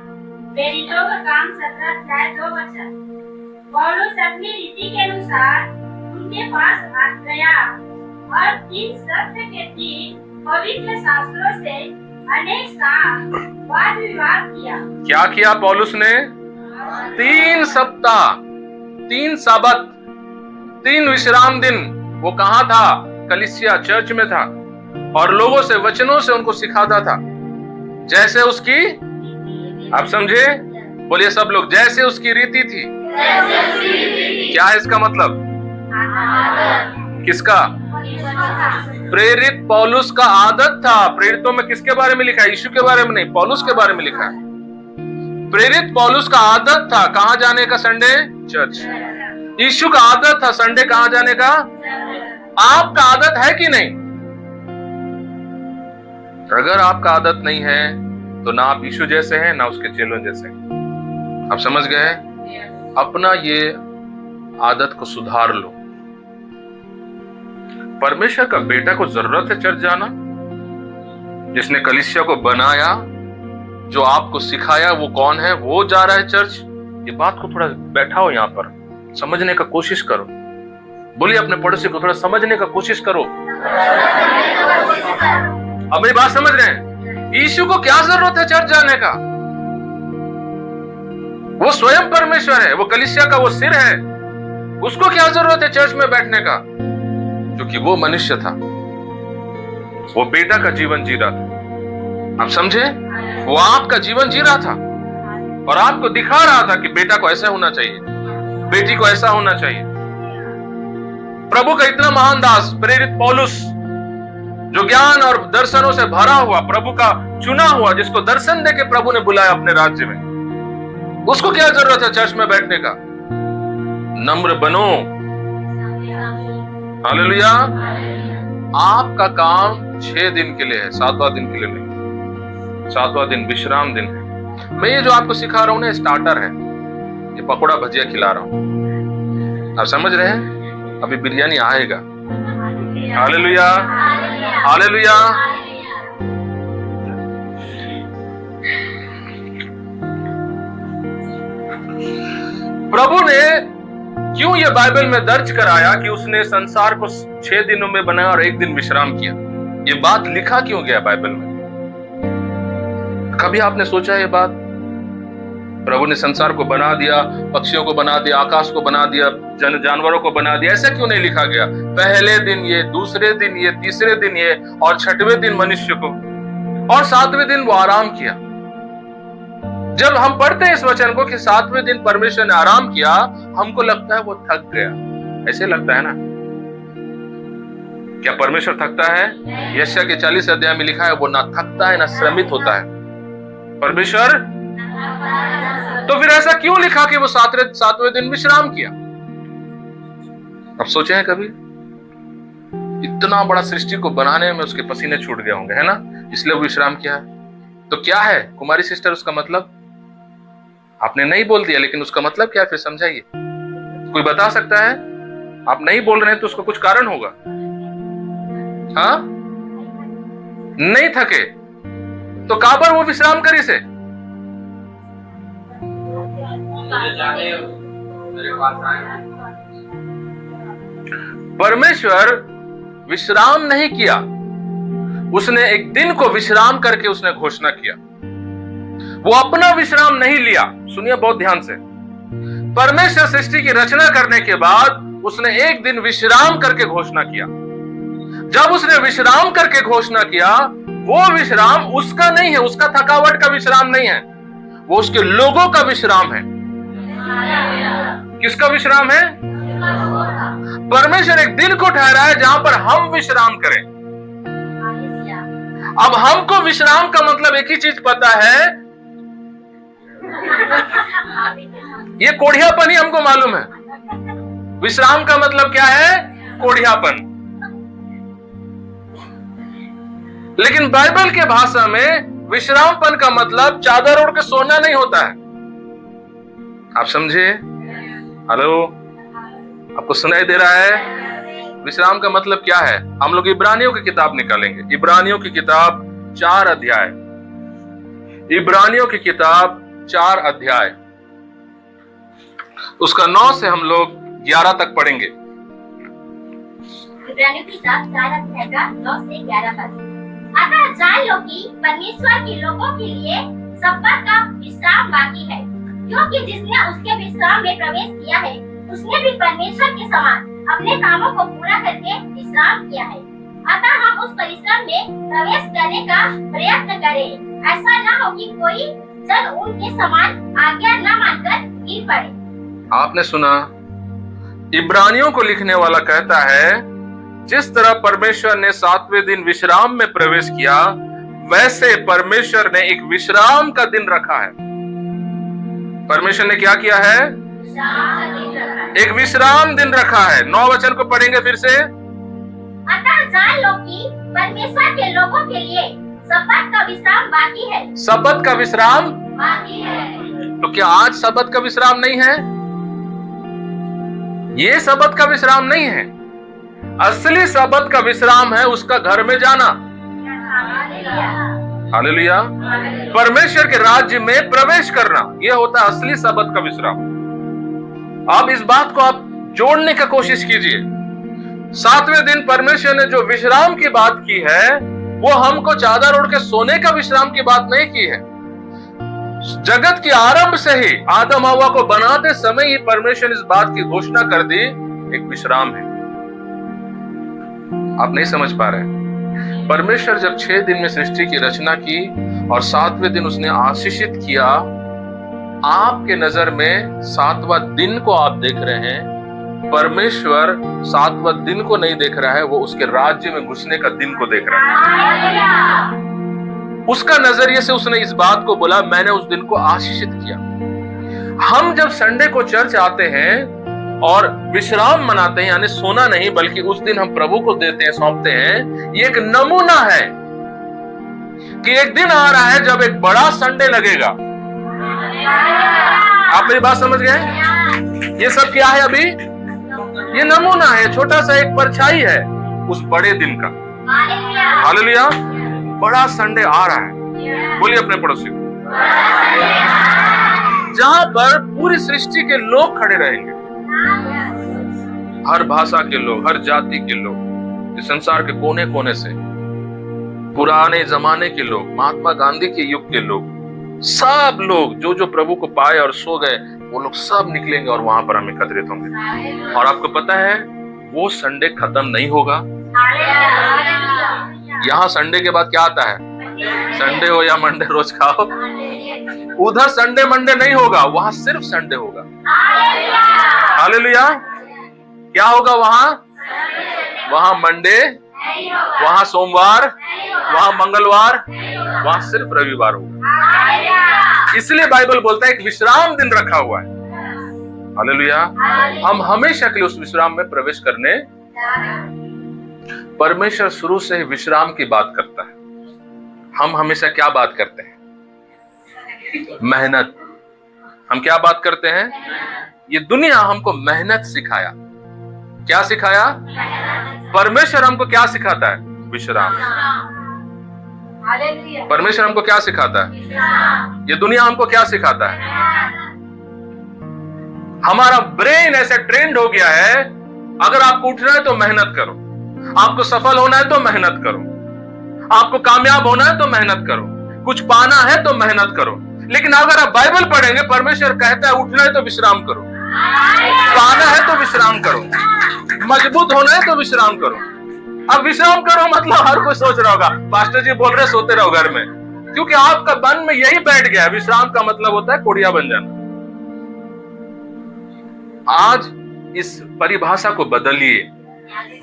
प्रेरितों का काम 17 अध्याय 2 वचन। पौलुस अपनी रीति के अनुसार उनके पास आ गया और 3 सप्ताह के 3 पवित्र शास्त्रों से अनेक साल वाद विवाद किया। क्या किया पौलुस ने? 3 सप्ताह, 3 साबत, 3 विश्राम दिन वो कहाँ था? कलीसिया चर्च में था और लोगों से वचनों से उनको सिखाता था जैसे उसकी, आप समझे? बोलिए सब लोग, जैसे उसकी रीति थी। क्या है इसका मतलब? किसका? प्रेरित पौलुस का आदत था। प्रेरितों में किसके बारे में लिखा है? यीशु के बारे में नहीं, पौलुस के बारे में लिखा है। प्रेरित पौलुस का आदत था कहां जाने का? Sunday church. यीशु का आदत था संडे कहां जाने का? आपका आदत है कि नहीं? अगर आपका आदत नहीं है तो ना आप यीशु जैसे हैं ना उसके चेलों जैसे हैं। आप समझ गए? अपना ये आदत को सुधार लो। परमेश्वर का बेटा को जरूरत है चर्च जाना। जिसने कलीसिया को बनाया, जो आपको सिखाया, वो कौन है? वो जा रहा है चर्च। ये बात को थोड़ा बैठाओ, यहां पर समझने का कोशिश करो। बोलिए अपने पड़ोसी को, थोड़ा समझने का कोशिश करो। अब मेरी बात समझ रहे हैं? यीशु को क्या जरूरत है चर्च जाने का? वो स्वयं परमेश्वर है, वो कलीसिया का वो सिर है। उसको क्या जरूरत है चर्च में बैठने का? क्योंकि वो मनुष्य था, वो बेटा का जीवन जी रहा था। आप समझे? वो आपका जीवन जी रहा था और आपको दिखा रहा था कि बेटा को ऐसा होना चाहिए, बेटी को ऐसा होना चाहिए। प्रभु का इतना महान दास प्रेरित पौलुस, जो ज्ञान और दर्शनों से भरा हुआ, प्रभु का चुना हुआ, जिसको दर्शन देके प्रभु ने बुलाया अपने राज्य में, उसको क्या जरूरत है चर्च में बैठने का? नम्र बनो। हालेलुया। आपका काम 6 दिन के लिए है, 7वां दिन के लिए नहीं। 7वां दिन विश्राम दिन है। मैं ये जो आपको सिखा रहा हूं ना, स्टार्टर है। ये पकौड़ा भजिया खिला रहा हूं, आप समझ रहे हैं? अभी बिरयानी आएगा। Hallelujah, hallelujah. प्रभु ने क्यों ये बाइबल में दर्ज कराया कि उसने संसार को 6 दिनों में बनाया और 1 दिन विश्राम किया? ये बात लिखा क्यों गया बाइबल में? कभी आपने सोचा ये बात? प्रभु ने संसार को बना दिया, पक्षियों को बना दिया, आकाश को बना दिया, जानवरों को बना दिया, ऐसा क्यों नहीं लिखा गया? पहले दिन ये, दूसरे दिन ये, तीसरे दिन ये और 6वें दिन मनुष्य को, और 7वें दिन वो आराम किया। जब हम पढ़ते हैं इस वचन को कि 7वें दिन परमेश्वर ने आराम किया, हमको लगता है वो थक गया। ऐसे लगता है ना? क्या परमेश्वर थकता है? यशायाह के 40 अध्याय में लिखा है वो ना थकता है ना श्रमित होता है परमेश्वर। तो फिर ऐसा क्यों लिखा कि वो 7वें दिन विश्राम किया? अब सोचे हैं कभी? इतना बड़ा सृष्टि को बनाने में उसके पसीने छूट गए होंगे, है ना? इसलिए वो विश्राम किया है। तो क्या है कुमारी सिस्टर उसका मतलब? आपने नहीं बोल दिया, लेकिन उसका मतलब क्या है फिर समझाइए। कोई बता सकता है? आप नहीं बोल रहे हैं तो उसका कुछ कारण होगा। हाँ, नहीं थके तो कहां पर वो विश्राम करी से? परमेश्वर विश्राम नहीं किया, उसने एक दिन को विश्राम करके उसने घोषणा किया। वो अपना विश्राम नहीं लिया। सुनिए बहुत ध्यान से। परमेश्वर सृष्टि की रचना करने के बाद उसने एक दिन विश्राम करके घोषणा किया। जब उसने विश्राम करके घोषणा किया, वो विश्राम उसका नहीं है, उसका थकावट का विश्राम नहीं है, वो उसके लोगों का विश्राम है। किसका विश्राम है? परमेश्वर एक दिन को ठहरा है जहां पर हम विश्राम करें। अब हमको विश्राम का मतलब एक ही चीज पता है, ये कोढ़ियापन ही हमको मालूम है। विश्राम का मतलब क्या है? कोढ़ियापन। लेकिन बाइबल के भाषा में विश्रामपन का मतलब चादर ओढ़ के सोना नहीं होता है। आप समझे? हेलो, आपको सुनाई दे रहा है? विश्राम का मतलब क्या है? हम लोग इब्रानियों की किताब निकालेंगे। इब्रानियों की किताब 4 अध्याय। इब्रानियों की किताब 4 अध्याय, उसका 9 से हम लोग 11 तक पढ़ेंगे। इब्रानियों की किताब 4 अध्याय का 9 से 11 तक। अतः जान लो कि परमेश्वर के लोगों के लिए सब्बत का विश्राम बाकी है, क्योंकि जिसने उसके विश्राम में प्रवेश किया है उसने भी परमेश्वर के समान अपने कामों को पूरा करके विश्राम किया है। अतः हम उस परिश्रम में प्रवेश करने का प्रयत्न करें, ऐसा न हो कि कोई जन उनके समान आज्ञा न मानकर गिर पड़े। आपने सुना, इब्रानियों को लिखने वाला कहता है जिस तरह परमेश्वर ने 7वें दिन विश्राम में प्रवेश किया, वैसे परमेश्वर ने एक विश्राम का दिन रखा है। परमेश्वर ने क्या किया है? एक विश्राम दिन रखा है। 9 वचन को पढ़ेंगे फिर से। अतः जान लो कि परमेश्वर के लोगों के लिए सब्बत का विश्राम बाकी है। सब्बत का विश्राम बाकी है। तो क्या आज सब्बत का विश्राम नहीं है? ये सब्बत का विश्राम नहीं है। असली सब्बत का विश्राम है उसका घर में जाना। हालेलुया। परमेश्वर के राज्य में प्रवेश करना, यह होता है असली सब्बत का विश्राम। आप इस बात को आप जोड़ने का कोशिश कीजिए। 7वें दिन परमेश्वर ने जो विश्राम की बात की है, वो हमको चादर ओढ़ के सोने का विश्राम की बात नहीं की है। जगत के आरंभ से ही आदम हव्वा को बनाते समय ही परमेश्वर ने इस बात की घोषणा कर दी, एक विश्राम है। आप नहीं समझ पा रहे। परमेश्वर जब 6 दिन में सृष्टि की रचना की और 7वें दिन उसने आशीषित किया, आपके नजर में 7वां दिन को आप देख रहे हैं। परमेश्वर 7वां दिन को नहीं देख रहा है, वो उसके राज्य में घुसने का दिन को देख रहा है। उसका नजरिए से उसने इस बात को बोला, मैंने उस दिन को आशीषित किया। हम जब संडे को चर्च आते हैं और विश्राम मनाते हैं, यानी सोना नहीं बल्कि उस दिन हम प्रभु को देते हैं, सौंपते हैं, ये एक नमूना है कि एक दिन आ रहा है जब एक बड़ा संडे लगेगा। आप मेरी बात समझ गए? ये सब क्या है अभी? ये नमूना है, छोटा सा एक परछाई है उस बड़े दिन का। हालेलुया। बड़ा संडे आ रहा है। बोलिए अपने पड़ोसी को, जहां पर पूरी सृष्टि के लोग खड़े रहेंगे, हर भाषा के लोग, हर जाति के लोग, इस संसार के कोने कोने से, पुराने जमाने के लोग, महात्मा गांधी के युग के लोग, सब लोग जो जो प्रभु को पाए और सो गए, वो लोग सब निकलेंगे और वहां पर हम एकत्रित होंगे। और आपको पता है वो संडे खत्म नहीं होगा। यहाँ संडे के बाद क्या आता है? संडे हो या मंडे रोज खाओ। उधर संडे मंडे नहीं होगा, वहां सिर्फ संडे होगा। हालेलुया। क्या होगा वहां? वहां मंडे, वहां सोमवार, वहां मंगलवार, वहां सिर्फ रविवार होगा। इसलिए बाइबल बोलता है एक विश्राम दिन रखा हुआ है। हालेलुया। हम हमेशा के लिए उस विश्राम में प्रवेश करने। परमेश्वर शुरू से ही विश्राम की बात करता है। हम हमेशा क्या बात करते हैं? मेहनत। हम क्या बात करते हैं? ये दुनिया हमको मेहनत सिखाया। क्या सिखाया? परमेश्वर हमको क्या सिखाता है? विश्राम। परमेश्वर हमको क्या सिखाता है? ये दुनिया हमको क्या सिखाता है? हमारा ब्रेन ऐसे ट्रेंड हो गया है, अगर आपको उठना है तो मेहनत करो, आपको सफल होना है तो मेहनत करो, आपको कामयाब होना है तो मेहनत करो, कुछ पाना है तो मेहनत करो। लेकिन अगर आप बाइबल पढ़ेंगे, परमेश्वर कहता है उठना है तो विश्राम करो, पाना है तो विश्राम करो, मजबूत होना है तो विश्राम करो। अब विश्राम करो मतलब हर कोई सोच रहा होगा पास्टर जी बोल रहे सोते रहो घर में, क्योंकि आपका मन में यही बैठ गया। विश्राम का मतलब होता है कोढ़िया बन जाना। आज इस परिभाषा को बदलिए।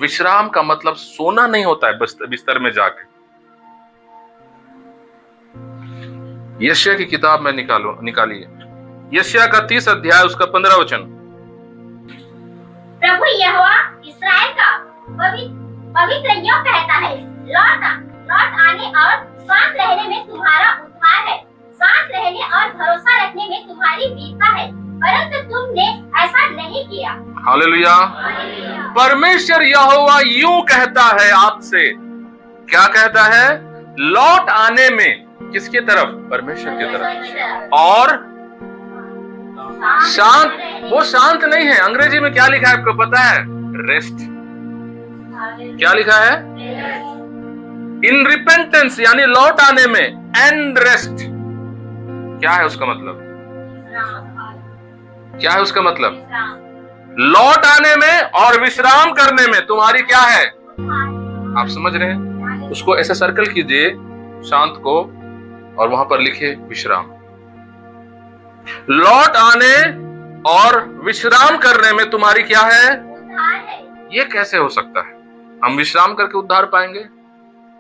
विश्राम का मतलब सोना नहीं होता है बिस्तर में जाके। यशायाह की किताब में निकालिए, यशायाह का 30 अध्याय उसका 15 वचन। प्रभु यहोवा इस्राएल का पवित्र यूं कहता है, लौट आने और शांत रहने में तुम्हारा उद्धार है, शांत रहने और भरोसा रखने में तुम्हारी वीरता है, परंतु तुमने ऐसा नहीं किया। हालेलुया। परमेश्वर यहोवा यूं कहता है आपसे, क्या कहता है? लौट आने में किसकी तरफ? परमेश्वर की तरफ। और शांत, वो शांत नहीं है। अंग्रेजी में क्या लिखा है आपको पता है? रेस्ट। क्या लिखा है? इन रिपेंटेंस, यानी लौट आने में, एंड रेस्ट। क्या है उसका मतलब? क्या है उसका मतलब? लौट आने में और विश्राम करने में तुम्हारी क्या है? आप समझ रहे हैं? उसको ऐसे सर्कल कीजिए शांत को और वहां पर लिखे विश्राम। लौट आने और विश्राम करने में तुम्हारी क्या है? ये कैसे हो सकता है? हम विश्राम करके उद्धार पाएंगे?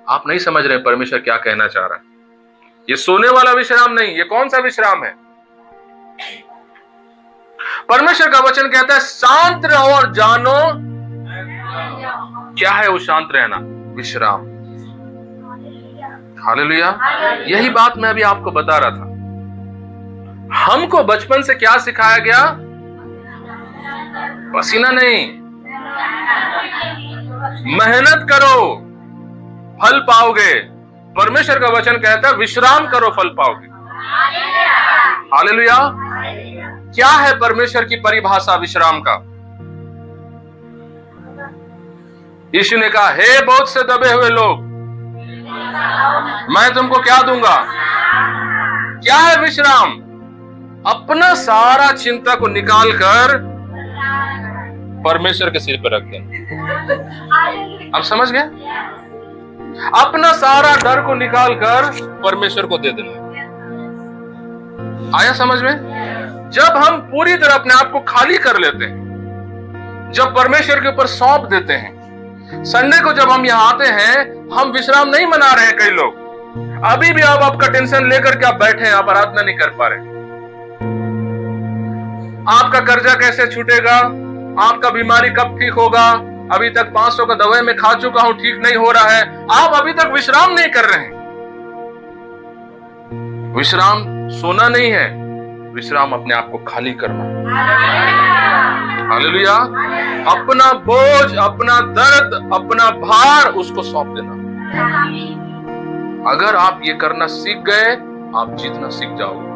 आप नहीं समझ रहे परमेश्वर क्या कहना चाह रहा है। ये सोने वाला विश्राम नहीं। ये कौन सा विश्राम है? परमेश्वर का वचन कहता है शांत रहो और जानो। क्या है वो शांत रहना? विश्राम। हालेलुया। यही बात मैं अभी आपको बता रहा था। हमको बचपन से क्या सिखाया गया? पसीना नहीं, मेहनत करो फल पाओगे। परमेश्वर का वचन कहता है विश्राम करो फल पाओगे। हालेलुया। क्या है परमेश्वर की परिभाषा विश्राम का? यीशु ने कहा, हे बहुत से दबे हुए लोग, मैं तुमको क्या दूंगा? क्या है विश्राम? अपना सारा चिंता को निकाल कर परमेश्वर के सिर पर रख देना। अब समझ गए? अपना सारा डर को निकाल कर परमेश्वर को दे देना। आया समझ में? जब हम पूरी तरह अपने आप को खाली कर लेते हैं, जब परमेश्वर के ऊपर सौंप देते हैं, संडे को जब हम यहाँ आते हैं, हम विश्राम नहीं मना रहे हैं। कई लोग अभी भी आप आपका टेंशन लेकर के आप बैठे हैं, आप आराधना नहीं कर पा रहे। आपका कर्जा कैसे छूटेगा? आपका बीमारी कब ठीक होगा? अभी तक 500 का दवाई में खा चुका हूं, ठीक नहीं हो रहा है। आप अभी तक विश्राम नहीं कर रहे हैं। विश्राम सोना नहीं है, विश्राम अपने आप को खाली करना। हालेलुया। अपना बोझ, अपना दर्द, अपना भार उसको सौंप देना। अगर आप ये करना सीख गए, आप जीतना सीख जाओगे।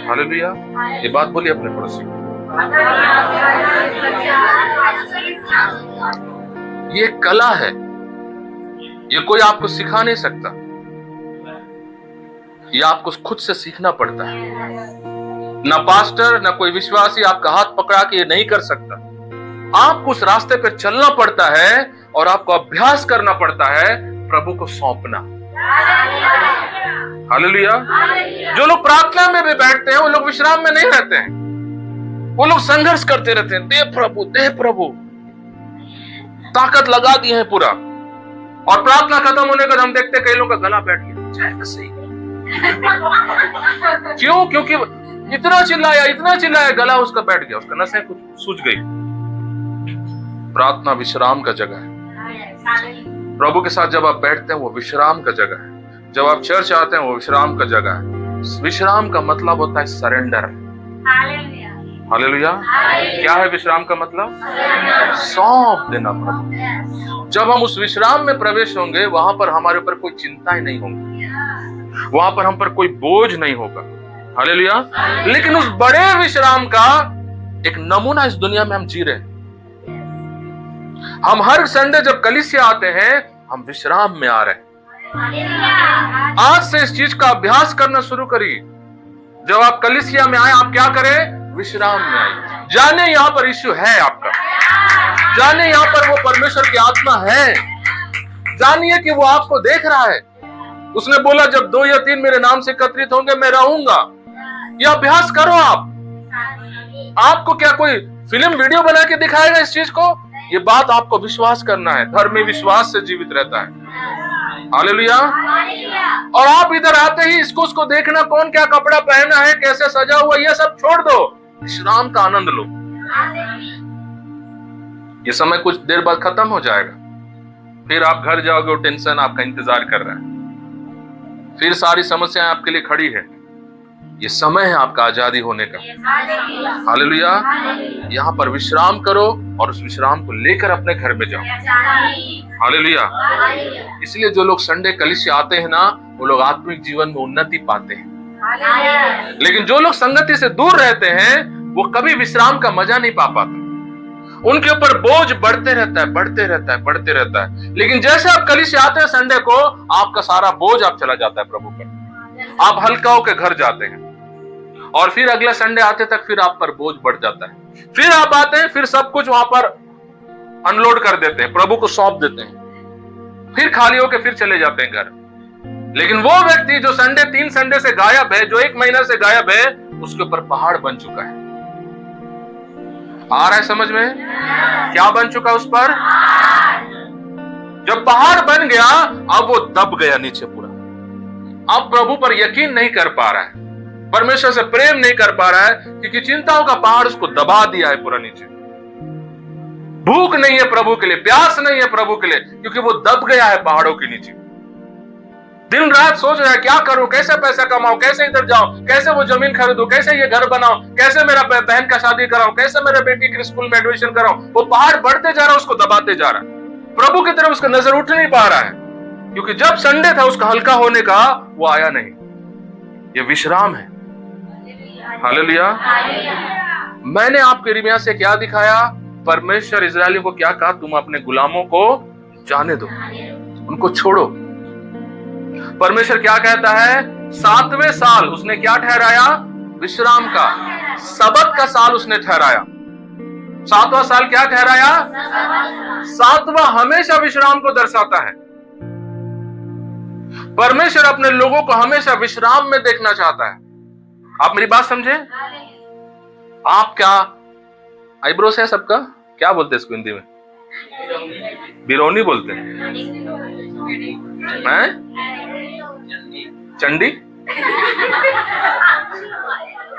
हालेलुया। ये बात बोलिए अपने पड़ोसी को। ये कला है, ये कोई आपको सिखा नहीं सकता। ये आपको खुद से सीखना पड़ता है। ना पास्टर, ना कोई विश्वासी आपका हाथ पकड़ा के ये नहीं कर सकता। आपको उस रास्ते पर चलना पड़ता है और आपको अभ्यास करना पड़ता है प्रभु को सौंपना। हालेलुया। जो लोग प्रार्थना में भी बैठते हैं, वो लोग विश्राम में नहीं रहते हैं। वो लोग संघर्ष करते रहते हैं, दे प्रभु, ताकत लगा दी है पूरा। और प्रार्थना खत्म होने का हम देखते कई लोगों का गला बैठ गया। क्यों? क्योंकि इतना चिल्लाया, गला उसका बैठ गया, उसका नसें कुछ सूज गई। प्रार्थना विश्राम का जगह है। प्रभु के साथ जब आप बैठते हैं, वो विश्राम का जगह है। जब आप चर्च आते हैं, वो विश्राम का जगह है। विश्राम का मतलब होता है सरेंडर। हालेलुया। क्या है विश्राम का मतलब? सौंप देना प्रभु। जब हम उस विश्राम में प्रवेश होंगे, वहां पर हमारे ऊपर कोई चिंताएं नहीं होंगी, वहां पर हम पर कोई बोझ नहीं होगा। हालेलुया। लेकिन उस बड़े विश्राम का एक नमूना इस दुनिया में हम जी रहे हैं। हम हर संडे जब कलीसिया आते हैं, हम विश्राम में आ रहे हैं। आज से इस चीज का अभ्यास करना शुरू करिए। जब आप कलीसिया में आए, आप क्या करें? विश्राम में आइए। जाने यहां पर यीशु है आपका। जानिए यहाँ पर वो परमेश्वर की आत्मा है, जानिए कि वो आपको देख रहा है। उसने बोला जब 2 या 3 मेरे नाम से एकत्रित होंगे मैं रहूंगा। ये अभ्यास करो आप। आपको क्या कोई फिल्म वीडियो बना के दिखाएगा इस चीज को? ये बात आपको विश्वास करना है। धर्म विश्वास से जीवित रहता है। हालेलुया। और आप इधर आते ही इसको उसको देखना, कौन क्या कपड़ा पहना है, कैसे सजा हुआ, ये सब छोड़ दो। विश्राम का आनंद लो। ये समय कुछ देर बाद खत्म हो जाएगा, फिर आप घर जाओगे और टेंशन आपका इंतजार कर रहा है, फिर सारी समस्याएं आपके लिए खड़ी है। ये समय है आपका आजादी होने का। हालेलुया। यहाँ पर विश्राम करो और उस विश्राम को लेकर अपने घर में जाओ। हालेलुया। इसलिए जो लोग संडे कलीसिया आते हैं ना, वो लोग आत्मिक जीवन में उन्नति पाते हैं। लेकिन जो लोग संगति से दूर रहते हैं, वो कभी विश्राम का मजा नहीं पा पाते। उनके ऊपर बोझ बढ़ते रहता है, बढ़ते रहता है, बढ़ते रहता है। लेकिन जैसे आप कलीसिया आते हैं संडे को, आपका सारा बोझ आप चला जाता है प्रभु पर। आप हल्का होकर घर जाते हैं और फिर अगला संडे आते तक फिर आप पर बोझ बढ़ जाता है। फिर आप आते हैं, फिर सब कुछ वहां पर अनलोड कर देते हैं, प्रभु को सौंप देते हैं, फिर खाली होकर फिर चले जाते हैं घर। लेकिन वो व्यक्ति जो 3 संडे से गायब है, जो 1 महीना से गायब है, उसके ऊपर पहाड़ बन चुका है। आ रहा है समझ में? क्या बन चुका उस पर? जब पहाड़ बन गया, अब वो दब गया नीचे पूरा। अब प्रभु पर यकीन नहीं कर पा रहा है, परमेश्वर से प्रेम नहीं कर पा रहा है, क्योंकि चिंताओं का पहाड़ उसको दबा दिया है पूरा नीचे। भूख नहीं है प्रभु के लिए, प्यास नहीं है प्रभु के लिए, क्योंकि वो दब गया है पहाड़ों के नीचे। दिन रात सोच रहा है क्या करूं, कैसे पैसा कमाऊं, कैसे इधर जाऊं, कैसे वो जमीन खरीदूं, कैसे ये घर बनाऊं, कैसे मेरा बहन का शादी कराऊं, कैसे मेरे बेटी के स्कूल में एडमिशन कराऊं। वो पहाड़ बढ़ते जा रहा है, उसको दबाते जा रहा है। प्रभु की तरफ उसका नजर उठ नहीं पा रहा है, क्योंकि जब संडे था उसका हल्का होने का, वो आया नहीं। ये विश्राम है। हालेलुया। मैंने आपको यिर्मयाह से क्या दिखाया? परमेश्वर इजरायलियों को क्या कहा? तुम अपने गुलामों को जाने दो, उनको छोड़ो। परमेश्वर क्या कहता है? 7वें साल उसने क्या ठहराया? विश्राम का, सबत का साल उसने ठहराया। 7वां साल क्या ठहराया? 7वां हमेशा विश्राम को दर्शाता है। परमेश्वर अपने लोगों को हमेशा विश्राम में देखना चाहता है। आप मेरी बात समझे? आप क्या आईब्रोस है सबका? क्या बोलते हैं इसको हिंदी में? बिरौनी बोलते हैं? चंडी?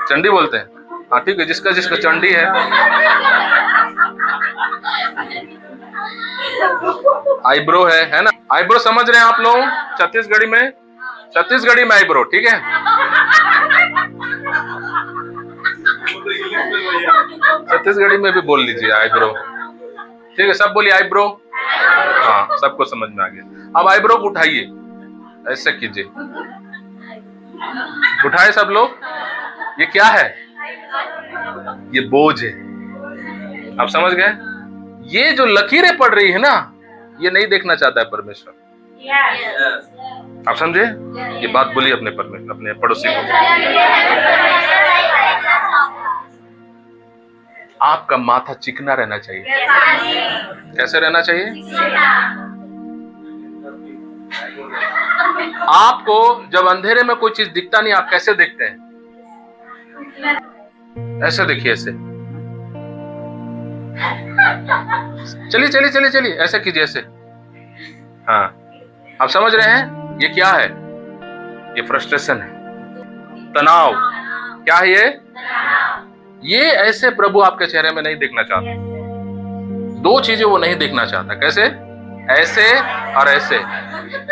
चंडी बोलते हैं? हाँ ठीक है, जिसका जिसका चंडी है। आईब्रो है ना? आईब्रो समझ रहे हैं आप लोग? छत्तीसगढ़ी में आईब्रो, ठीक है? छत्तीसगढ़ी में भी बोल लीजिए आईब्रो, ठीक है? सब बोलिए आईब्रो। हाँ, सबको समझ में आ गया। अब आईब्रो को उठाइए, ऐसे कीजिए, उठाए सब लोग। ये क्या है? ये बोझ है। आप समझ गए? ये जो लकीरें पड़ रही है ना, ये नहीं देखना चाहता है परमेश्वर। आप समझे? ये बात बोलिए अपने परमेश्वर, अपने पड़ोसी को। आपका माथा चिकना रहना चाहिए। कैसे रहना चाहिए? आपको जब अंधेरे में कोई चीज दिखता नहीं, आप कैसे देखते हैं? ऐसे देखिए, ऐसे। चलिए, ऐसे कीजिए, ऐसे। हाँ, आप समझ रहे हैं? ये क्या है? ये फ्रस्ट्रेशन है, तनाव। क्या है ये? ये ऐसे प्रभु आपके चेहरे में नहीं देखना चाहता। 2 चीजें वो नहीं देखना चाहता। कैसे? ऐसे और ऐसे।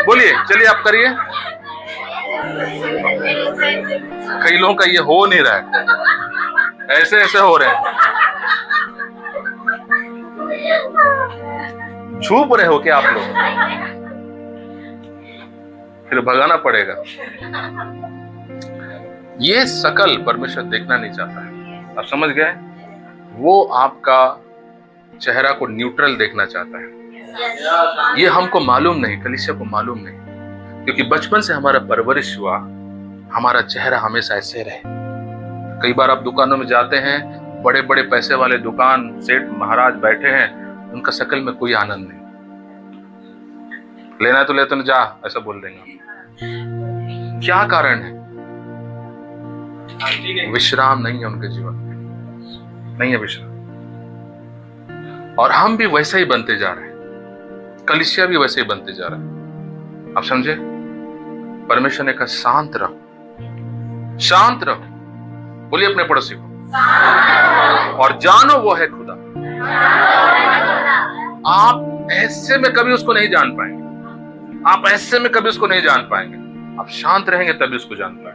बोलिए, चलिए आप करिए। कई लोगों का ये हो नहीं रहा है, ऐसे ऐसे हो रहे हैं। छुप रहे हो क्या आप लोग? फिर भगाना पड़ेगा। ये शकल परमेश्वर देखना नहीं चाहता है। आप समझ गए? वो आपका चेहरा को न्यूट्रल देखना चाहता है। ये हमको मालूम नहीं, कलीसिया को मालूम नहीं, क्योंकि बचपन से हमारा परवरिश हुआ, हमारा चेहरा हमेशा ऐसे रहे। कई बार आप दुकानों में जाते हैं, बड़े बड़े पैसे वाले दुकान, सेठ महाराज बैठे हैं, उनका शकल में कोई आनंद नहीं। लेना है तो ले, तो जा, ऐसा बोल देंगे। क्या कारण है? विश्राम नहीं है उनके जीवन में, नहीं है विश्राम। और हम भी वैसे ही बनते जा रहे हैं, कलीसिया भी वैसे ही बनते जा रहा है। आप समझे? परमेश्वर ने कहा शांत रहो, शांत रहो। बोलिए अपने पड़ोसी को, और जानो वो है खुदा। आप ऐसे में कभी उसको नहीं जान पाएंगे, आप ऐसे में कभी उसको नहीं जान पाएंगे। आप शांत रहेंगे तभी उसको जान पाएंगे।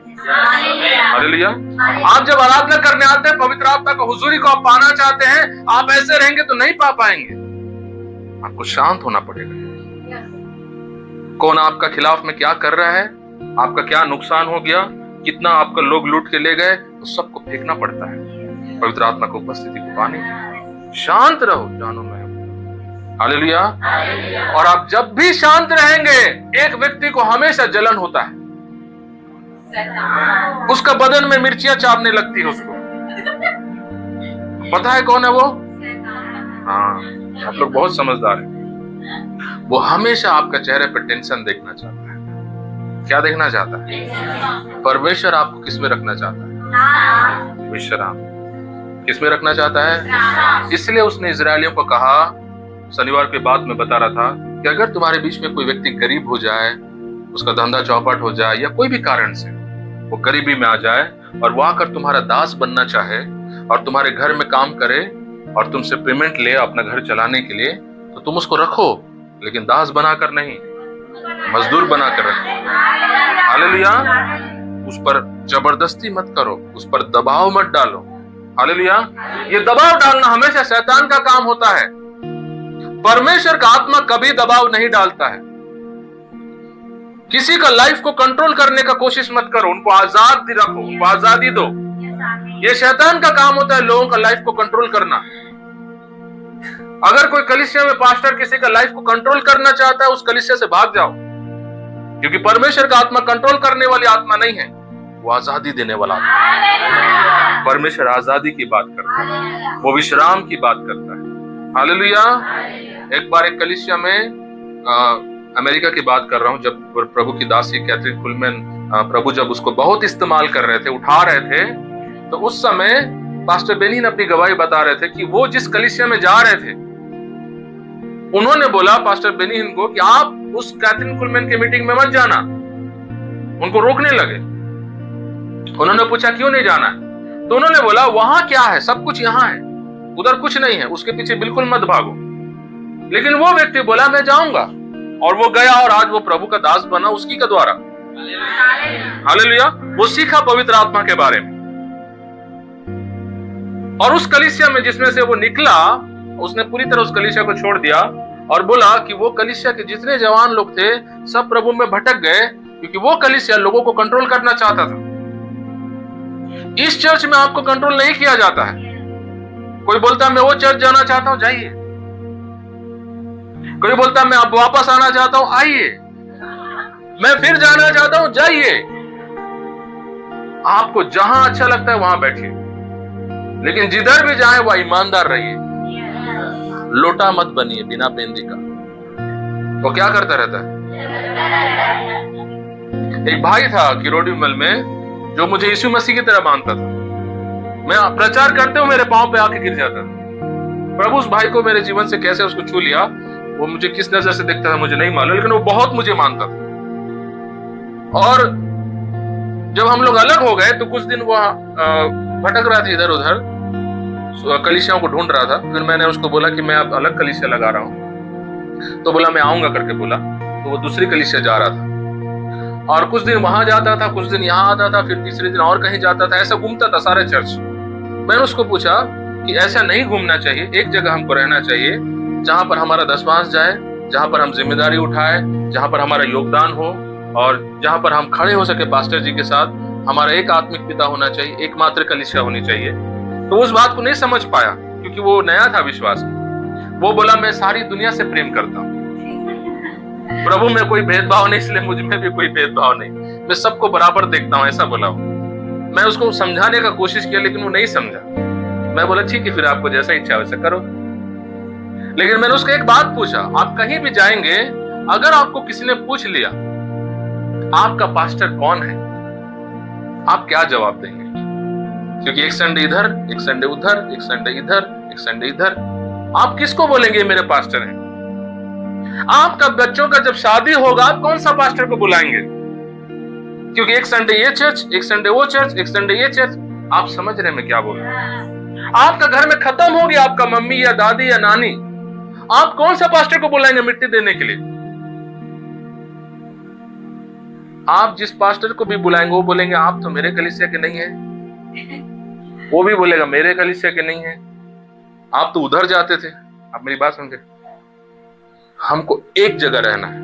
हालेलुया। आप जब आराधना करने आते हैं, पवित्र आत्मा का हुजूरी को आप पाना चाहते हैं, आप ऐसे रहेंगे तो नहीं पा पाएंगे। आपको शांत होना पड़ेगा। कौन आपका खिलाफ में क्या कर रहा है, आपका क्या नुकसान हो गया, कितना आपका लोग लूट के ले गए, तो सबको फेंकना पड़ता है पवित्र आत्मा की उपस्थिति को पाने। शांत रहो, जानो मैं। हालेलुया। और आप जब भी शांत रहेंगे, एक व्यक्ति को हमेशा जलन होता है, उसका बदन में मिर्चियां चापने लगती है उसको। पता है कौन है वो? हाँ, आप लोग बहुत समझदार हैं। वो हमेशा आपका चेहरे पर टेंशन देखना चाहता है। क्या देखना चाहता है? परमेश्वर आपको किस में रखना चाहता है? विश्राम। किस में रखना चाहता है? इसलिए उसने इजरायलियों को कहा, शनिवार के बाद में बता रहा था कि अगर तुम्हारे बीच में कोई व्यक्ति गरीब हो जाए, उसका धंधा चौपट हो जाए, या कोई भी कारण से वो गरीबी में आ जाए और वो आकर तुम्हारा दास बनना चाहे और तुम्हारे घर में काम करे और तुमसे पेमेंट ले अपना घर चलाने के लिए, तो तुम उसको रखो, लेकिन दास बनाकर नहीं, मजदूर बनाकर रखो। हालेलुया। उस पर जबरदस्ती मत करो, उस पर दबाव मत डालो। हालेलुया। ये दबाव डालना हमेशा शैतान का काम होता है। परमेश्वर का आत्मा कभी दबाव नहीं डालता है। किसी का लाइफ को कंट्रोल करने का कोशिश मत करो, उनको आजादी रखो, उनको आजादी दो। ये शैतान का काम होता है, लोगों का लाइफ को कंट्रोल करना। अगर कोई कलीसिया में पास्टर किसी का लाइफ को कंट्रोल करना चाहता है, उस कलीसिया से भाग जाओ, क्योंकि परमेश्वर का आत्मा कंट्रोल करने वाली आत्मा नहीं है, वो आजादी देने वाला आत्मा है। परमेश्वर आजादी की बात करता है, वो विश्राम की बात करता है। हालेलुया। एक बार एक कलीसिया में, अमेरिका की बात कर रहा हूं, जब प्रभु की दासी कैथरीन कुलमैन, प्रभु जब उसको बहुत इस्तेमाल कर रहे थे, उठा रहे थे, तो उस समय पास्टर बेनिन अपनी गवाही बता रहे थे कि वो जिस कलीसिया में जा रहे थे, उन्होंने बोला पास्टर बेनिन को कि आप उस कैथरीन कुलमैन की मीटिंग में मत जाना। उनको रोकने लगे। उन्होंने पूछा क्यों नहीं जाना है, तो उन्होंने बोला वहां क्या है, सब कुछ यहाँ है, उधर कुछ नहीं है, उसके पीछे बिल्कुल मत भागो। लेकिन वो व्यक्ति बोला मैं जाऊंगा, और वो गया और आज वो प्रभु का दास बना उसकी के द्वारा। हालेलुया। वो सीखा पवित्र आत्मा के बारे में। और उस कलीसिया में जिसमें से वो निकला, उसने पूरी तरह उस कलीसिया को छोड़ दिया और बोला कि वो कलीसिया के जितने जवान लोग थे सब प्रभु में भटक गए, क्योंकि वो कलीसिया लोगों को कंट्रोल करना चाहता था। इस चर्च में आपको कंट्रोल नहीं किया जाता है। कोई बोलता है मैं वो चर्च जाना चाहता हूं, जाइए। कोई बोलता है मैं अब वापस आना चाहता हूं, आइए। मैं फिर जाना चाहता हूं, जाइए। आपको जहां अच्छा लगता है वहां बैठिए, लेकिन जिधर भी जाए वह ईमानदार रहिए। लोटा मत बनिए बिना बेंदी का। वो क्या करता रहता है? एक भाई था किरोड़ीमल में जो मुझे यीशु मसीह की तरह मानता था। मैं प्रचार करते हुए मेरे पांव पे आके गिर जाता था। प्रभु उस भाई को मेरे जीवन से कैसे उसको छू लिया, वो मुझे किस नजर से देखता था मुझे नहीं मालूम, लेकिन वो बहुत मुझे मानता था। और जब हम लोग अलग हो गए तो कुछ दिन वो भटक रहा था इधर उधर, कलीसियाओं को ढूंढ रहा था। फिर मैंने उसको बोला कि मैं अब अलग कलीसिया लगा रहा हूँ, तो बोला मैं आऊंगा करके बोला। तो वो दूसरी कलीसिया जा रहा था और कुछ दिन वहां जाता था, कुछ दिन यहाँ आता था, फिर तीसरे दिन और कहीं जाता था, ऐसा घूमता था सारे चर्च। मैंने उसको पूछा कि ऐसा नहीं घूमना चाहिए, एक जगह हमको रहना चाहिए जहां पर हमारा दशमांश जाए, जहां पर हम जिम्मेदारी उठाए, जहां पर हमारा योगदान हो और जहां पर हम खड़े हो सके पास्टर जी के साथ। हमारा एक आत्मिक पिता होना चाहिए, एकमात्र कलीसिया होनी चाहिए। तो उस बात को नहीं समझ पाया क्योंकि वो नया था विश्वास में। वो बोला मैं सारी दुनिया से प्रेम करता हूँ, प्रभु में कोई भेदभाव नहीं, इसलिए मुझ में भी कोई भेदभाव नहीं, मैं सबको बराबर देखता हूँ, ऐसा बोला वो। मैं उसको समझाने का कोशिश किया लेकिन वो नहीं समझा। मैं बोला ठीक है, फिर आपको जैसा इच्छा वैसा करो। लेकिन मैंने उसको एक बात पूछा, आप कहीं भी जाएंगे, अगर आपको किसी ने पूछ लिया आपका पास्टर कौन है, आप क्या जवाब देंगे? क्योंकि एक संडे इधर, एक संडे उधर, एक संडे इधर, एक संडे इधर, आप किसको बोलेंगे मेरे पास्टर हैं? आपका बच्चों का जब शादी होगा, आप कौन सा पास्टर को बुलाएंगे? क्योंकि एक संडे ये चर्च, एक संडे वो चर्च, एक संडे ये चर्च। आप समझ रहे हैं मैं क्या बोल रहा हूं? आपका घर में खत्म हो गया आपका मम्मी या दादी या नानी, आप कौन सा पास्टर को बुलाएंगे मिट्टी देने के लिए? आप जिस पास्टर को भी बुलाएंगे वो बोलेंगे आप तो मेरे कलीसिया के नहीं है, वो भी बोलेगा मेरे कलीसिया के नहीं है, आप तो उधर जाते थे। आप मेरी बात समझे? हमको एक जगह रहना है।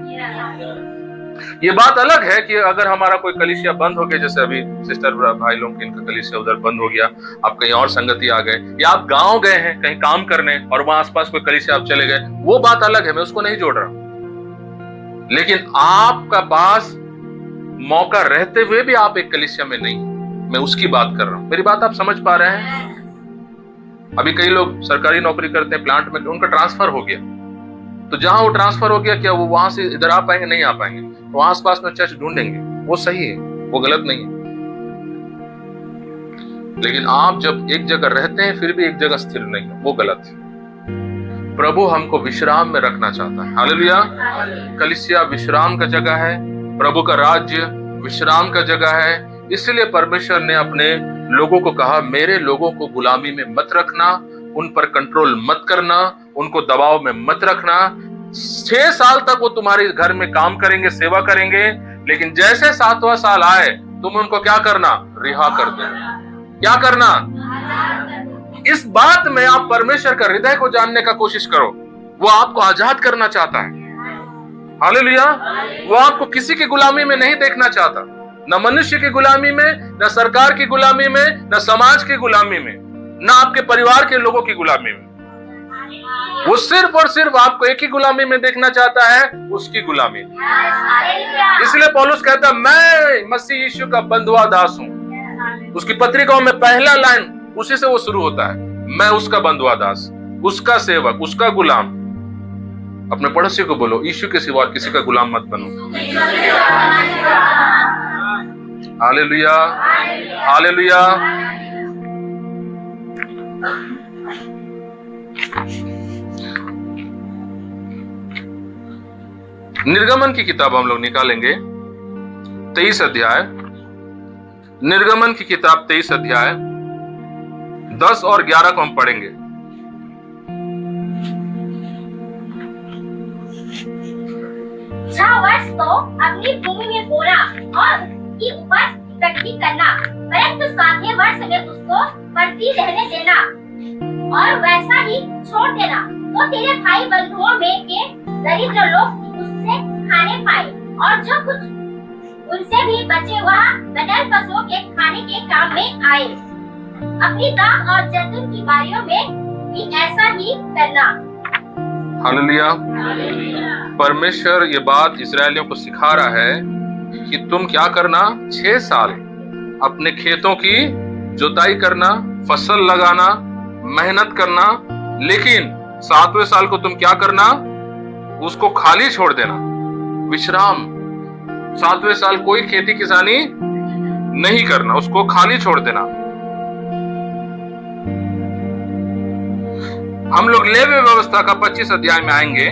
ये बात अलग है कि अगर हमारा कोई कलीसिया बंद हो गया, जैसे अभी सिस्टर भाई लोग इनका कलीसिया उधर बंद हो गया, आप कहीं और संगति आ गए, या आप गांव गए हैं कहीं काम करने और वहां आसपास कोई कलीसिया आप चले गए, वो बात अलग है, मैं उसको नहीं जोड़ रहा। लेकिन आपका पास मौका रहते हुए भी आप एक कलीसिया में नहीं, मैं उसकी बात कर रहा हूं। मेरी बात आप समझ पा रहे हैं? अभी कई लोग सरकारी नौकरी करते हैं प्लांट में, उनका ट्रांसफर हो गया, तो जहां वो ट्रांसफर हो गया, क्या वो वहां से इधर आ पाएंगे? नहीं आ पाएंगे। तो वहां आसपास में चर्च ढूंढेंगे, वो सही है, वो गलत नहीं है। लेकिन आप जब एक जगह रहते हैं फिर भी एक जगह स्थिर नहीं है, वो गलत है। प्रभु हमको विश्राम में रखना चाहता है। हालेलुया। कलीसिया विश्राम का जगह है, प्रभु का राज्य विश्राम का जगह है। इसलिए परमेश्वर ने अपने लोगों को कहा, मेरे लोगों को गुलामी में मत रखना, उन पर कंट्रोल मत करना, उनको दबाव में मत रखना। 6 साल तक वो तुम्हारे घर में काम करेंगे, सेवा करेंगे, लेकिन जैसे 7वां साल आए तुम उनको क्या करना? रिहा कर देना। क्या करना? इस बात में आप परमेश्वर का हृदय को जानने का कोशिश करो। वो आपको आजाद करना चाहता है। हालेलुया। वो आपको किसी की गुलामी में नहीं देखना चाहता, न मनुष्य की गुलामी में, न सरकार की गुलामी में, न समाज की गुलामी में, न आपके परिवार के लोगों की गुलामी में। वो सिर्फ और सिर्फ आपको एक ही गुलामी में देखना चाहता है, उसकी गुलामी। इसलिए पौलुस कहता है, मैं मसीह यीशु का बंधुआ दास हूं। उसकी पत्रिकाओं में पहला लाइन उसी से वो शुरू होता है, मैं उसका बंधुआ दास, उसका सेवक, उसका गुलाम। अपने पड़ोसी को बोलो, यीशु के सिवा किसी का गुलाम मत बनो। Hallelujah, hallelujah. निर्गमन की किताब हम लोग निकालेंगे, 23 अध्याय। निर्गमन की किताब 23 अध्याय 10 और 11 को हम पढ़ेंगे। वर्ष तो अपनी भूमि में बोना और उसकी उपज इकट्ठी करना, परंतु 7वें वर्ष में उसको बढ़ती रहने देना और वैसा ही छोड़ देना, तो तेरे भाई बंधुओं में के दरिद्र लोग उससे खाने पाए, और जो कुछ उनसे भी बचे वह बदल पशुओं के खाने के काम में आए। अपनी दाख और जैतून की बारियों में भी ऐसा ही करना। हालेलुया। परमेश्वर ये बात इस्राएलियों को सिखा रहा है कि तुम क्या करना, 6 साल अपने खेतों की जुताई करना, फसल लगाना, मेहनत करना, लेकिन 7वें साल को तुम क्या करना, उसको खाली छोड़ देना, विश्राम। 7वें साल कोई खेती किसानी नहीं करना, उसको खाली छोड़ देना। हम लोग लेवी व्यवस्था का 25 अध्याय में आएंगे।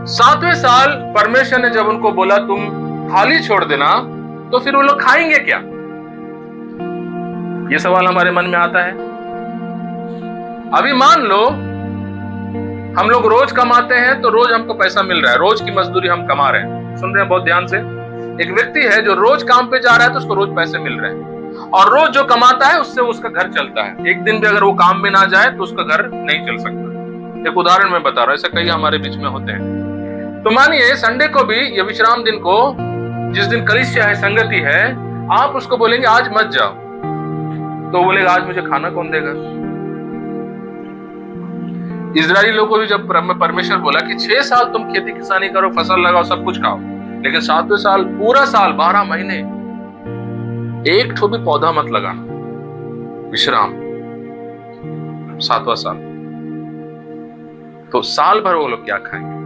7वें साल परमेश्वर ने जब उनको बोला तुम खाली छोड़ देना, तो फिर वो लोग खाएंगे क्या? ये सवाल हमारे मन में आता है। अभी मान लो हम लोग रोज कमाते हैं, तो रोज हमको पैसा मिल रहा है, रोज की मजदूरी हम कमा रहे हैं। सुन रहे हैं बहुत ध्यान से? एक व्यक्ति है जो रोज काम पे जा रहा है, तो उसको रोज पैसे मिल रहे हैं, और रोज जो कमाता है उससे उसका घर चलता है। एक दिन भी अगर वो काम में ना जाए तो उसका घर नहीं चल सकता। एक उदाहरण मैं बता रहा हूं, ऐसा कई हमारे बीच में होते हैं। तो मानिए संडे को भी, ये विश्राम दिन को, जिस दिन कलीसिया है, संगति है, आप उसको बोलेंगे आज मत जाओ, तो बोलेगा आज मुझे खाना कौन देगा? इजरायली लोगों को भी जब परमेश्वर बोला कि 6 साल तुम खेती किसानी करो, फसल लगाओ, सब कुछ खाओ, लेकिन 7वें साल पूरा साल 12 महीने एक ठो भी पौधा मत लगाना, विश्राम। 7वां साल तो साल भर वो लोग क्या खाएंगे?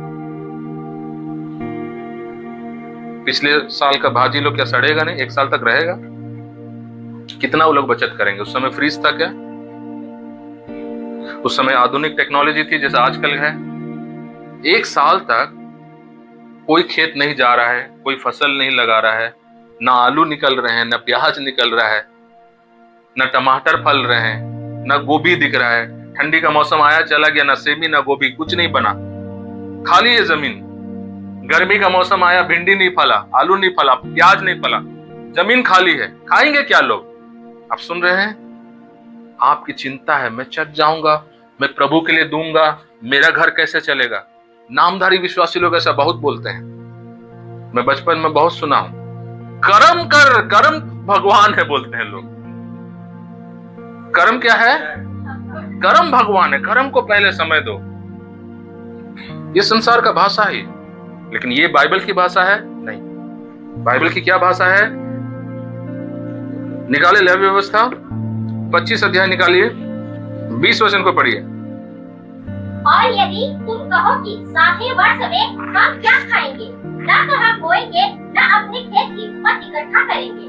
पिछले साल का भाजी लोग क्या सड़ेगा नहीं? एक साल तक रहेगा? कितना वो लोग बचत करेंगे? उस समय फ्रीज था क्या? उस समय आधुनिक टेक्नोलॉजी थी जैसे आजकल है? एक साल तक कोई खेत नहीं जा रहा है, कोई फसल नहीं लगा रहा है, ना आलू निकल रहे हैं, ना प्याज निकल रहा है, ना टमाटर फल रहे हैं, ना गोभी दिख रहा है। ठंडी का मौसम आया चला गया, ना सेमी ना गोभी, कुछ नहीं बना, खाली है जमीन। गर्मी का मौसम आया, भिंडी नहीं फला, आलू नहीं फला, प्याज नहीं फला, जमीन खाली है। खाएंगे क्या लोग? आप सुन रहे हैं? आपकी चिंता है, मैं चट जाऊंगा, मैं प्रभु के लिए दूंगा, मेरा घर कैसे चलेगा? नामधारी विश्वासी लोग ऐसा बहुत बोलते हैं, मैं बचपन में बहुत सुना हूं। कर्म कर, कर्म भगवान है बोलते हैं लोग। कर्म क्या है? कर्म भगवान है, कर्म को पहले समय दो। ये संसार का भाषा है, लेकिन ये बाइबल की भाषा है नहीं। बाइबल की क्या भाषा है? निकाले लेवी व्यवस्था 25 अध्याय निकालिए, 20 वचन को पढ़िए। और यदि तुम कहो कि 60वें वर्ष में हम क्या खाएंगे, न तो हम बोएंगे न अपने खेत की उपज इकट्ठा करेंगे।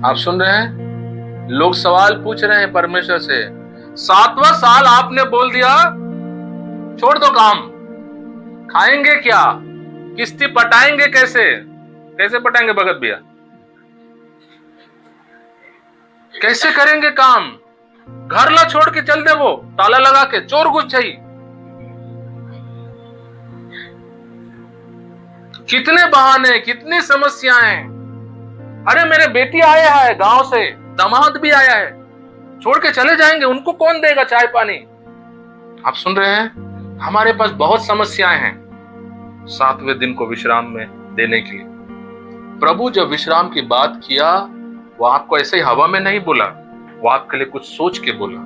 आप सुन रहे हैं? लोग सवाल पूछ रहे हैं परमेश्वर से। 7वां साल आपने बोल दिया छोड़ दो काम, खाएंगे क्या? किस्ती पटाएंगे कैसे? कैसे पटाएंगे भगत भैया? कैसे करेंगे काम? घर ला छोड़ के चल दे, वो ताला लगा के, चोर घुस जाई। कितने बहाने, कितनी समस्याएं। अरे मेरे बेटी आया है गांव से, दामाद भी आया है, छोड़ के चले जाएंगे, उनको कौन देगा चाय पानी? आप सुन रहे हैं? हमारे पास बहुत समस्याएं हैं 7वें दिन को विश्राम में देने के लिए। प्रभु जब विश्राम की बात किया, वो आपको ऐसे ही हवा में नहीं बोला, वो आपके लिए कुछ सोच के बोला।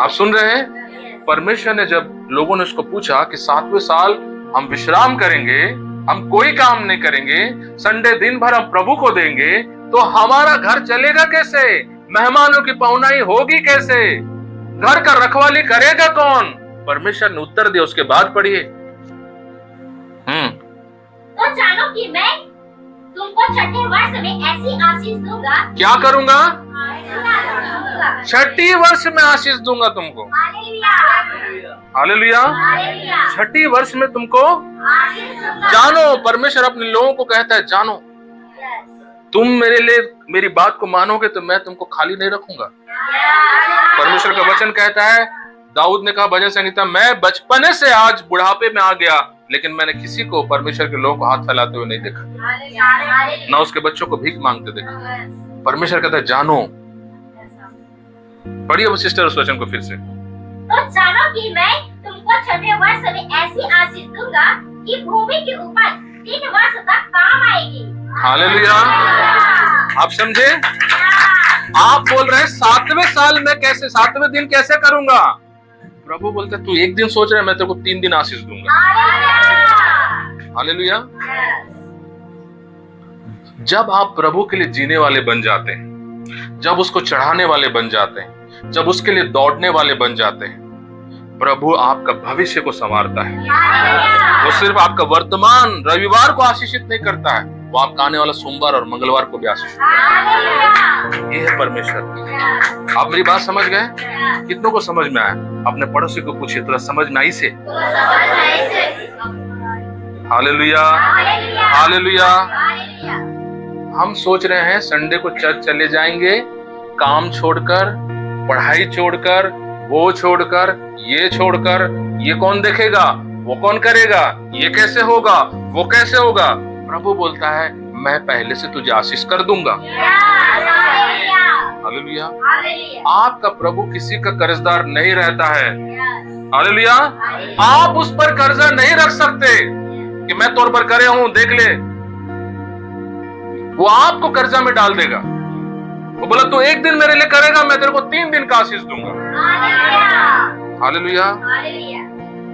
आप सुन रहे हैं? परमेश्वर ने जब लोगों ने उसको पूछा कि 7वें साल हम विश्राम करेंगे, हम कोई काम नहीं करेंगे, संडे दिन भर हम प्रभु को देंगे, तो हमारा घर चलेगा कैसे? मेहमानों की पहुनाई होगी कैसे? घर का रखवाली करेगा कौन? परमेश्वर ने उत्तर दिया। उसके बाद पढ़िए। तो जानो कि मैं तुमको छठे वर्ष में ऐसी आशीष दूंगा। क्या करूंगा? छठी वर्ष में आशीष दूंगा तुमको। हालेलुया। छठी वर्ष में तुमको जानो। परमेश्वर अपने लोगों को कहता है, जानो तुम मेरे लिए मेरी बात को मानोगे तो मैं तुमको खाली नहीं रखूंगा। परमेश्वर का वचन कहता है, दाऊद ने कहा भजन संहिता, मैं बचपने से आज बुढ़ापे में आ गया, लेकिन मैंने किसी को, परमेश्वर के लोगों को हाथ फैलाते हुए नहीं देखा, ना उसके बच्चों को भीख मांगते देखा। परमेश्वर कहता है जानो। पढ़िए वो सिस्टर उस वचन को फिर से। तो जानो कि मैं तुमको छठे वर्ष में ऐसी आशीष दूंगा कि भूमि की उपज 3 वर्ष तक काम आएगी। हालेलुया। आप समझे? आप बोल रहे हैं 7वें साल में कैसे, 7वें दिन कैसे करूंगा? प्रभु बोलते तू एक दिन सोच रहे मैं तेरे को 3 दिन आशीष दूंगा। हालेलुया। जब आप प्रभु के लिए जीने वाले बन जाते हैं, जब उसको चढ़ाने वाले बन जाते हैं, जब उसके लिए दौड़ने वाले बन जाते हैं, प्रभु आपका भविष्य को संवारता है। वो सिर्फ आपका वर्तमान रविवार को आशीषित नहीं करता है, वो आपका आने वाला सोमवार और मंगलवार को भी आशीषित करता है। ये है परमेश्वर। आप मेरी बात समझ गए? कितनों को समझ में आया? अपने पड़ोसी को पूछिए, थोड़ा समझ में आई से? Hallelujah, hallelujah. हम सोच रहे हैं संडे को चर्च चले जाएंगे, काम छोड़कर, पढ़ाई छोड़कर, वो छोड़कर, ये छोड़कर, ये कौन देखेगा, वो कौन करेगा, ये कैसे होगा, वो कैसे होगा? प्रभु बोलता है मैं पहले से तुझे आशीष कर दूंगा। हालेलुया। आपका प्रभु किसी का कर्जदार नहीं रहता है। हालेलुया। आप उस पर कर्जा नहीं रख सकते कि मैं तौर पर करे हूं, देख ले। वो आपको कर्जा में डाल देगा। वो बोला तू एक दिन मेरे लिए करेगा, मैं तेरे को 3 दिन का आशीष दूंगा। हालेलुया।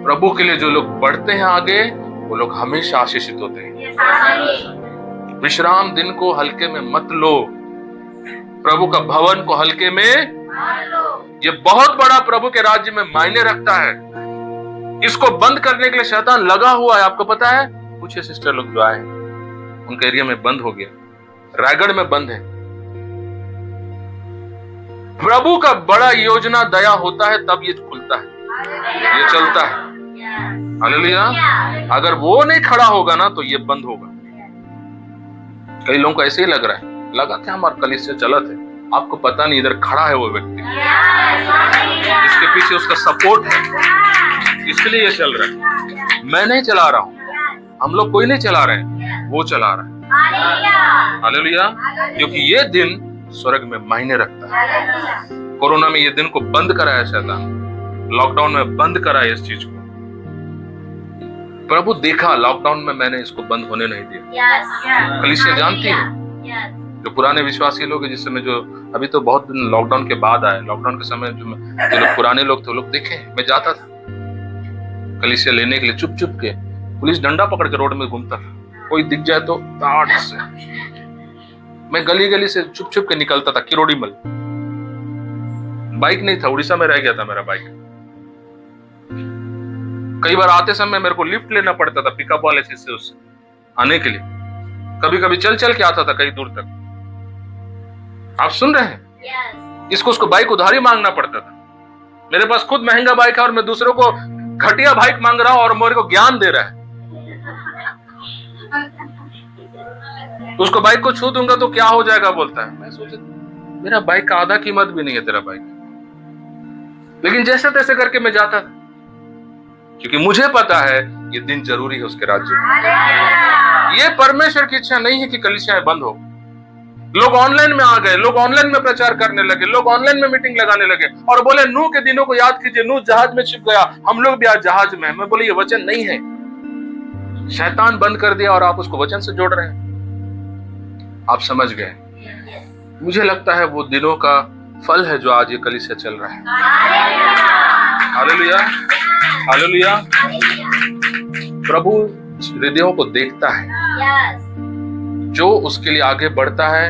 प्रभु के लिए जो लोग बढ़ते हैं आगे, वो लोग हमेशा आशीषित होते हैं। विश्राम दिन को हल्के में मत लो, प्रभु का भवन को हल्के में। ये बहुत बड़ा प्रभु के राज्य में मायने रखता है। इसको बंद करने के लिए शैतान लगा हुआ है। आपको पता है, कुछ सिस्टर लोग जो आए हैं उनके एरिया में बंद हो गया, रायगढ़ में बंद है। प्रभु का बड़ा योजना दया होता है तब ये खुलता है, ये चलता है। हालेलुया। अगर वो नहीं खड़ा होगा ना तो ये बंद होगा। कई लोगों को ऐसे ही लग रहा है, लगा था हमारे कलीसिया चला थे, आपको पता नहीं इधर खड़ा है वो व्यक्ति, इसके पीछे उसका सपोर्ट है, इसलिए ये चल रहा है। मैं नहीं चला रहा हूं, हम लोग कोई नहीं चला रहे हैं, वो चला रहा है। हालेलुया। क्योंकि ये दिन स्वर्ग में मायने रखता है। कोरोना में ये दिन को बंद कराया शैतान, लॉकडाउन में बंद कराया इस चीज को। प्रभु देखा लॉकडाउन में मैंने इसको बंद होने नहीं दिया। कलीसिया जानती है, जो पुराने विश्वासी लोग हैं, जिस समय जो अभी तो बहुत दिन लॉकडाउन के बाद आए, लॉकडाउन के समय जो लोग पुराने लोग थे वो लोग देखे, मैं जाता था कलीसिया लेने के लिए चुप चुप के, पुलिस डंडा पकड़ के रोड में घूमता था, कोई दिख जाए तो ताड़ से मैं गली गली से चुप चुप के निकलता था। किरोड़ीमल बाइक नहीं था, उड़ीसा में रह गया था मेरा बाइक। कई बार आते समय मेरे को लिफ्ट लेना पड़ता था पिकअप वाले से उससे आने के लिए, कभी कभी चल चल के आता था कई दूर तक। आप सुन रहे हैं? इसको उसको बाइक उधारी मांगना पड़ता था। मेरे पास खुद महंगा बाइक है और मैं दूसरों को घटिया बाइक मांग रहा हूं और मेरे को ज्ञान दे रहा है। उसको बाइक को छू दूंगा तो क्या हो जाएगा बोलता है। मैं सोचा मेरा बाइक का आधा कीमत भी नहीं है तेरा बाइक, लेकिन जैसे तैसे करके मैं जाता था, क्योंकि मुझे पता है ये दिन जरूरी है उसके राज्य में। ये परमेश्वर की इच्छा नहीं है कि कलीसियाएं बंद हो। लोग ऑनलाइन में आ गए, लोग ऑनलाइन में प्रचार करने लगे, लोग ऑनलाइन में मीटिंग लगाने लगे और बोले नूह के दिनों को याद कीजिए, नूह जहाज में छिप गया, हम लोग भी आज जहाज में हैं। मैं बोले ये वचन नहीं है, शैतान बंद कर दिया और आप उसको वचन से जोड़ रहे हैं। आप समझ गए? मुझे लगता है वो दिनों का फल है जो आज ये कलीसिया चल रहा है। Hallelujah, hallelujah. प्रभु हृदयों को देखता है, जो उसके लिए आगे बढ़ता है,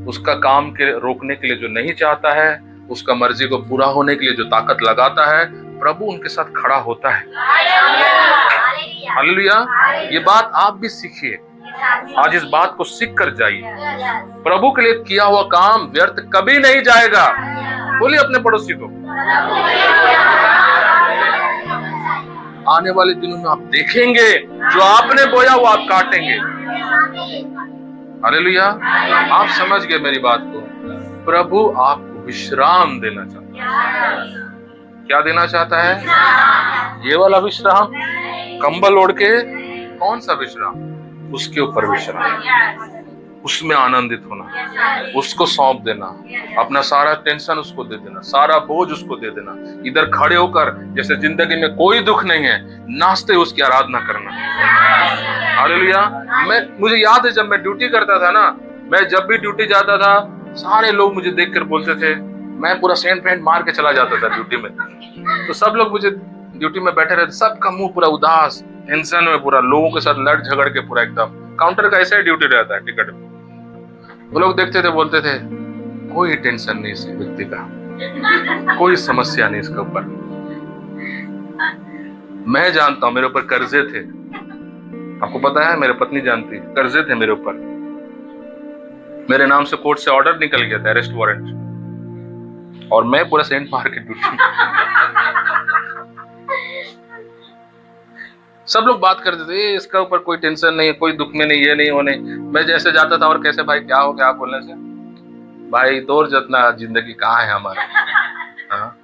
उसका काम के रोकने के लिए जो नहीं चाहता है, उसका मर्जी को पूरा होने के लिए जो ताकत लगाता है, प्रभु उनके साथ खड़ा होता है। हालेलुया। ये बात आप भी सीखिए, आज इस बात को सीख कर जाइए। प्रभु के लिए किया हुआ काम व्यर्थ कभी नहीं जाएगा। बोलिए अपने पड़ोसी को, आने वाले दिनों में आप देखेंगे जो आपने बोया वो आप काटेंगे। हालेलुया। आप समझ गए मेरी बात को? प्रभु आपको विश्राम देना चाहता है। क्या देना चाहता है? ये वाला विश्राम, कंबल ओढ़ के कौन सा विश्राम? उसके ऊपर विश्राम, उसमें आनंदित होना, उसको सौंप देना, अपना सारा टेंशन उसको दे देना, सारा बोझ उसको दे देना। इधर खड़े होकर जैसे जिंदगी में कोई दुख नहीं है, नाचते उसकी आराधना करना। हालेलुया। मुझे याद है जब मैं ड्यूटी करता था ना, मैं जब भी ड्यूटी जाता था सारे लोग मुझे देखकर बोलते थे, मैं पूरा सेंट पेंट मार के चला जाता था ड्यूटी में, तो सब लोग मुझे ड्यूटी में बैठे रहते, सबका मुंह पूरा उदास, टेंशन में, पूरा लोगों के साथ लड़ झगड़ के पूरा एकदम। काउंटर का ऐसा ही ड्यूटी रहता है टिकट में। वो लोग देखते थे, बोलते थे कोई टेंशन नहीं इस व्यक्ति का, कोई समस्या नहीं इसके ऊपर। मैं जानता हूं मेरे ऊपर कर्जे थे, आपको पता है, मेरी पत्नी जानती है, कर्जे थे मेरे ऊपर। मेरे नाम से कोर्ट से ऑर्डर निकल गया था, अरेस्ट वारंट, और मैं पूरा सेंट मार के ड्यूटी। सब लोग बात करते थे इसका ऊपर कोई टेंशन नहीं है, कोई दुख में नहीं, ये नहीं होने। मैं जैसे जाता था और कैसे भाई क्या हो गया आप बोलने से, भाई दौर जितना जिंदगी कहाँ है हमारा। हाँ?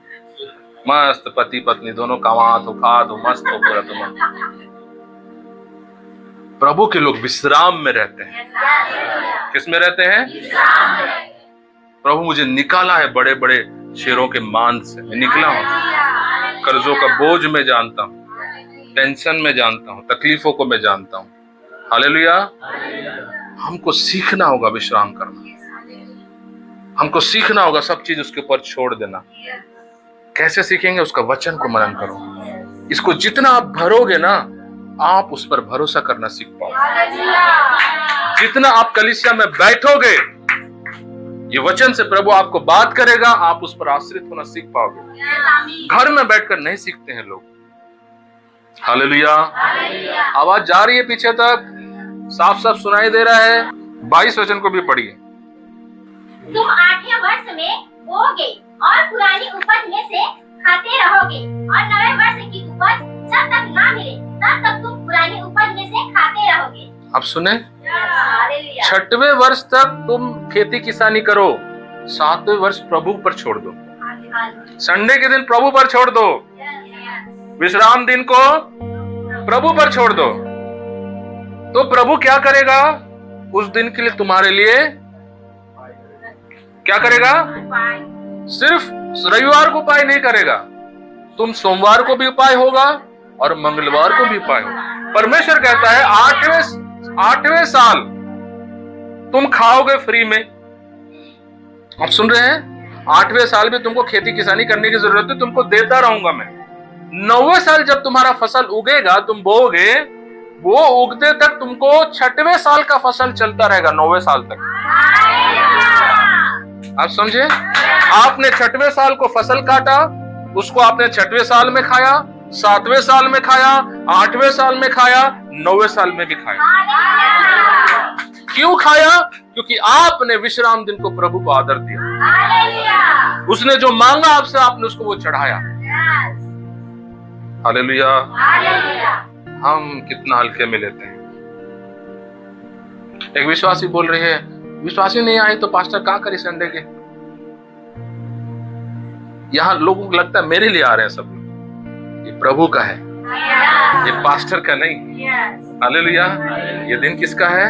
मस्त पति पत्नी दोनों कमा तो खा दो, मस्त हो पूरा तुम। प्रभु के लोग विश्राम में रहते हैं। किस में रहते हैं? प्रभु मुझे निकाला है बड़े बड़े शेरों के मान से, मैं निकला हूं। कर्जों का बोझ में जानता हूं, टेंशन में जानता हूं, तकलीफों को मैं जानता हूं। हालेलुया। हमको सीखना होगा विश्राम करना, हमको सीखना होगा सब चीज उसके ऊपर छोड़ देना। कैसे सीखेंगे? उसका वचन को मनन करो। इसको जितना आप भरोगे ना, आप उस पर भरोसा करना सीख पाओगे। जितना आप कलीसिया में बैठोगे, ये वचन से प्रभु आपको बात करेगा, आप उस पर आश्रित होना सीख पाओगे। घर में बैठकर नहीं सीखते हैं लोग, हालेलुया। आवाज जा रही है पीछे तक, साफ साफ सुनाई दे रहा है। 22 वचन को भी पढ़िए। तुम 8वें वर्ष में बोओगे और पुरानी उपज में से खाते रहोगे, और 9वें वर्ष की उपज जब तक ना मिले तब तक तुम पुरानी उपज में से खाते रहोगे। अब सुने, 6वें वर्ष तक तुम खेती किसानी करो, 7वें वर्ष प्रभु पर छोड़ दो। संडे के दिन प्रभु पर छोड़ दो, विश्राम दिन को प्रभु पर छोड़ दो। तो प्रभु क्या करेगा उस दिन के लिए तुम्हारे लिए? क्या करेगा? सिर्फ रविवार को उपाय नहीं करेगा, तुम सोमवार को भी उपाय होगा और मंगलवार को भी उपाय होगा। परमेश्वर कहता है 8वें साल तुम खाओगे फ्री में। आप सुन रहे हैं? 8वें साल में तुमको खेती किसानी करने की जरूरत है, तुमको देता रहूंगा मैं। 9वें साल जब तुम्हारा फसल उगेगा, तुम बोओगे, वो उगते तक तुमको 6वें साल का फसल चलता रहेगा, 9वें साल तक। आप समझे? आपने 6वें साल को फसल काटा, उसको आपने 6वें साल में खाया, 7वें साल में खाया, 8वें साल में खाया, 9वें साल में भी खाया। क्यों खाया? क्योंकि आपने विश्राम दिन को प्रभु को आदर दिया। उसने जो मांगा आपसे, आपने उसको वो चढ़ाया। हालेलुया। हम कितना हल्के में लेते हैं। एक विश्वासी बोल रही है, विश्वासी नहीं आए तो पास्टर क्या करे संडे के? यहां लोगों को लगता है मेरे लिए आ रहे हैं सब लोग, ये प्रभु का है, ये पास्टर का नहीं। हालेलुया। ये दिन किसका है?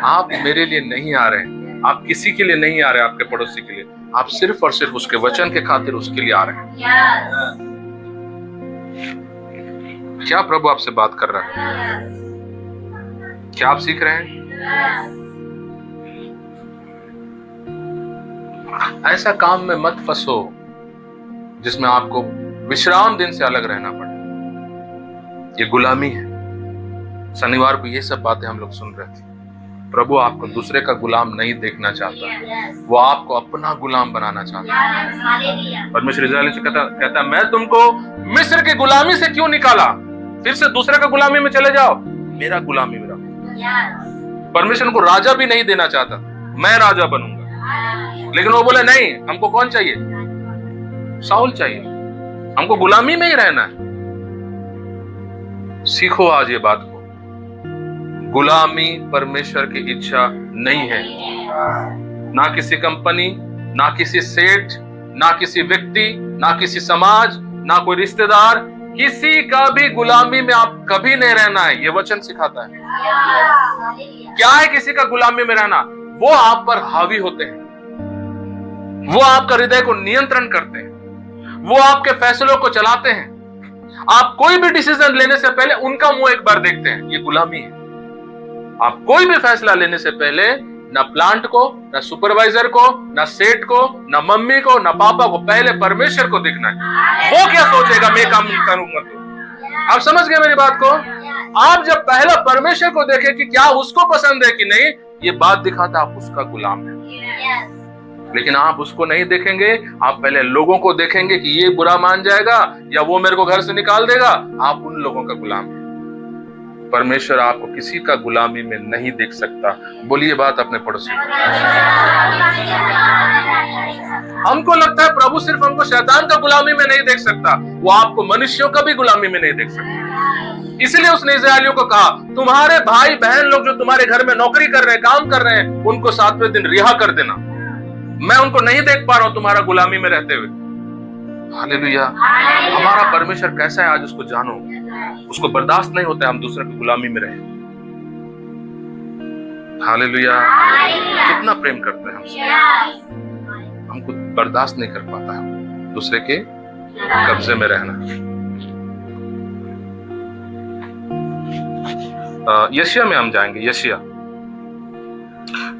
आप मेरे लिए नहीं आ रहे हैं, आप किसी के लिए नहीं आ रहे, आपके पड़ोसी के लिए, आप सिर्फ और सिर्फ उसके वचन के खातिर उसके लिए आ रहे हैं। क्या प्रभु आपसे बात कर रहा है? क्या आप सीख रहे हैं? ऐसा काम में मत फंसो जिसमें आपको विश्राम दिन से अलग रहना पड़े। ये गुलामी है। शनिवार को ये सब बातें हम लोग सुन रहे थे। प्रभु आपको दूसरे का गुलाम नहीं देखना चाहता, वो आपको अपना गुलाम बनाना चाहता है। परमेश्वर इस्राएल से कहता मैं तुमको मिस्र की गुलामी से क्यों निकाला, फिर से दूसरे का गुलामी में चले जाओ, मेरा गुलामी में रहो। परमेश्वर को राजा भी नहीं देना चाहता, मैं राजा बनूंगा, लेकिन वो बोले नहीं, हमको कौन चाहिए? शाऊल चाहिए, हमको गुलामी में ही रहना है। सीखो आज ये बात को, गुलामी परमेश्वर की इच्छा नहीं है। ना किसी कंपनी, ना किसी सेठ, ना किसी व्यक्ति, ना किसी समाज, ना कोई रिश्तेदार, किसी का भी गुलामी में आप कभी नहीं रहना है। ये वचन सिखाता है। क्या है किसी का गुलामी में रहना? वो आप पर हावी होते हैं, वो आपका हृदय को नियंत्रण करते हैं, वो आपके फैसलों को चलाते हैं। आप कोई भी डिसीजन लेने से पहले उनका मुंह एक बार देखते हैं। ये गुलामी है। आप कोई भी फैसला लेने से पहले ना प्लांट को, ना सुपरवाइजर को, ना सेठ को, ना मम्मी को, ना पापा को, पहले परमेश्वर को देखना है। वो क्या सोचेगा मैं काम करूंगा तो। आप समझ गए मेरी बात को? आप जब पहला परमेश्वर को देखें कि क्या उसको पसंद है कि नहीं, ये बात दिखाता आप उसका गुलाम है। लेकिन आप उसको नहीं देखेंगे, आप पहले लोगों को देखेंगे कि ये बुरा मान जाएगा या वो मेरे को घर से निकाल देगा, आप उन लोगों का गुलाम है। परमेश्वर आपको किसी का गुलामी में नहीं देख सकता। बोलिए बात अपने पड़ोसी। हमको लगता है प्रभु सिर्फ हमको शैतान का गुलामी में नहीं देख सकता, वो आपको मनुष्यों का भी गुलामी में नहीं देख सकता। इसलिए उसने इस्राएलियों को कहा, तुम्हारे भाई बहन लोग जो तुम्हारे घर में नौकरी कर रहे हैं, काम कर रहे हैं, उनको 7वें दिन रिहा कर देना। मैं उनको नहीं देख पा रहा हूं तुम्हारा गुलामी में रहते हुए। हालेलुया। हमारा परमेश्वर कैसा है आज उसको जानो। उसको बर्दाश्त नहीं होता है हम दूसरे की गुलामी में रहे। हालेलुया। कितना प्रेम करते हैं हमको बर्दाश्त नहीं कर पाता है दूसरे के कब्जे में रहना। यशिया में हम जाएंगे।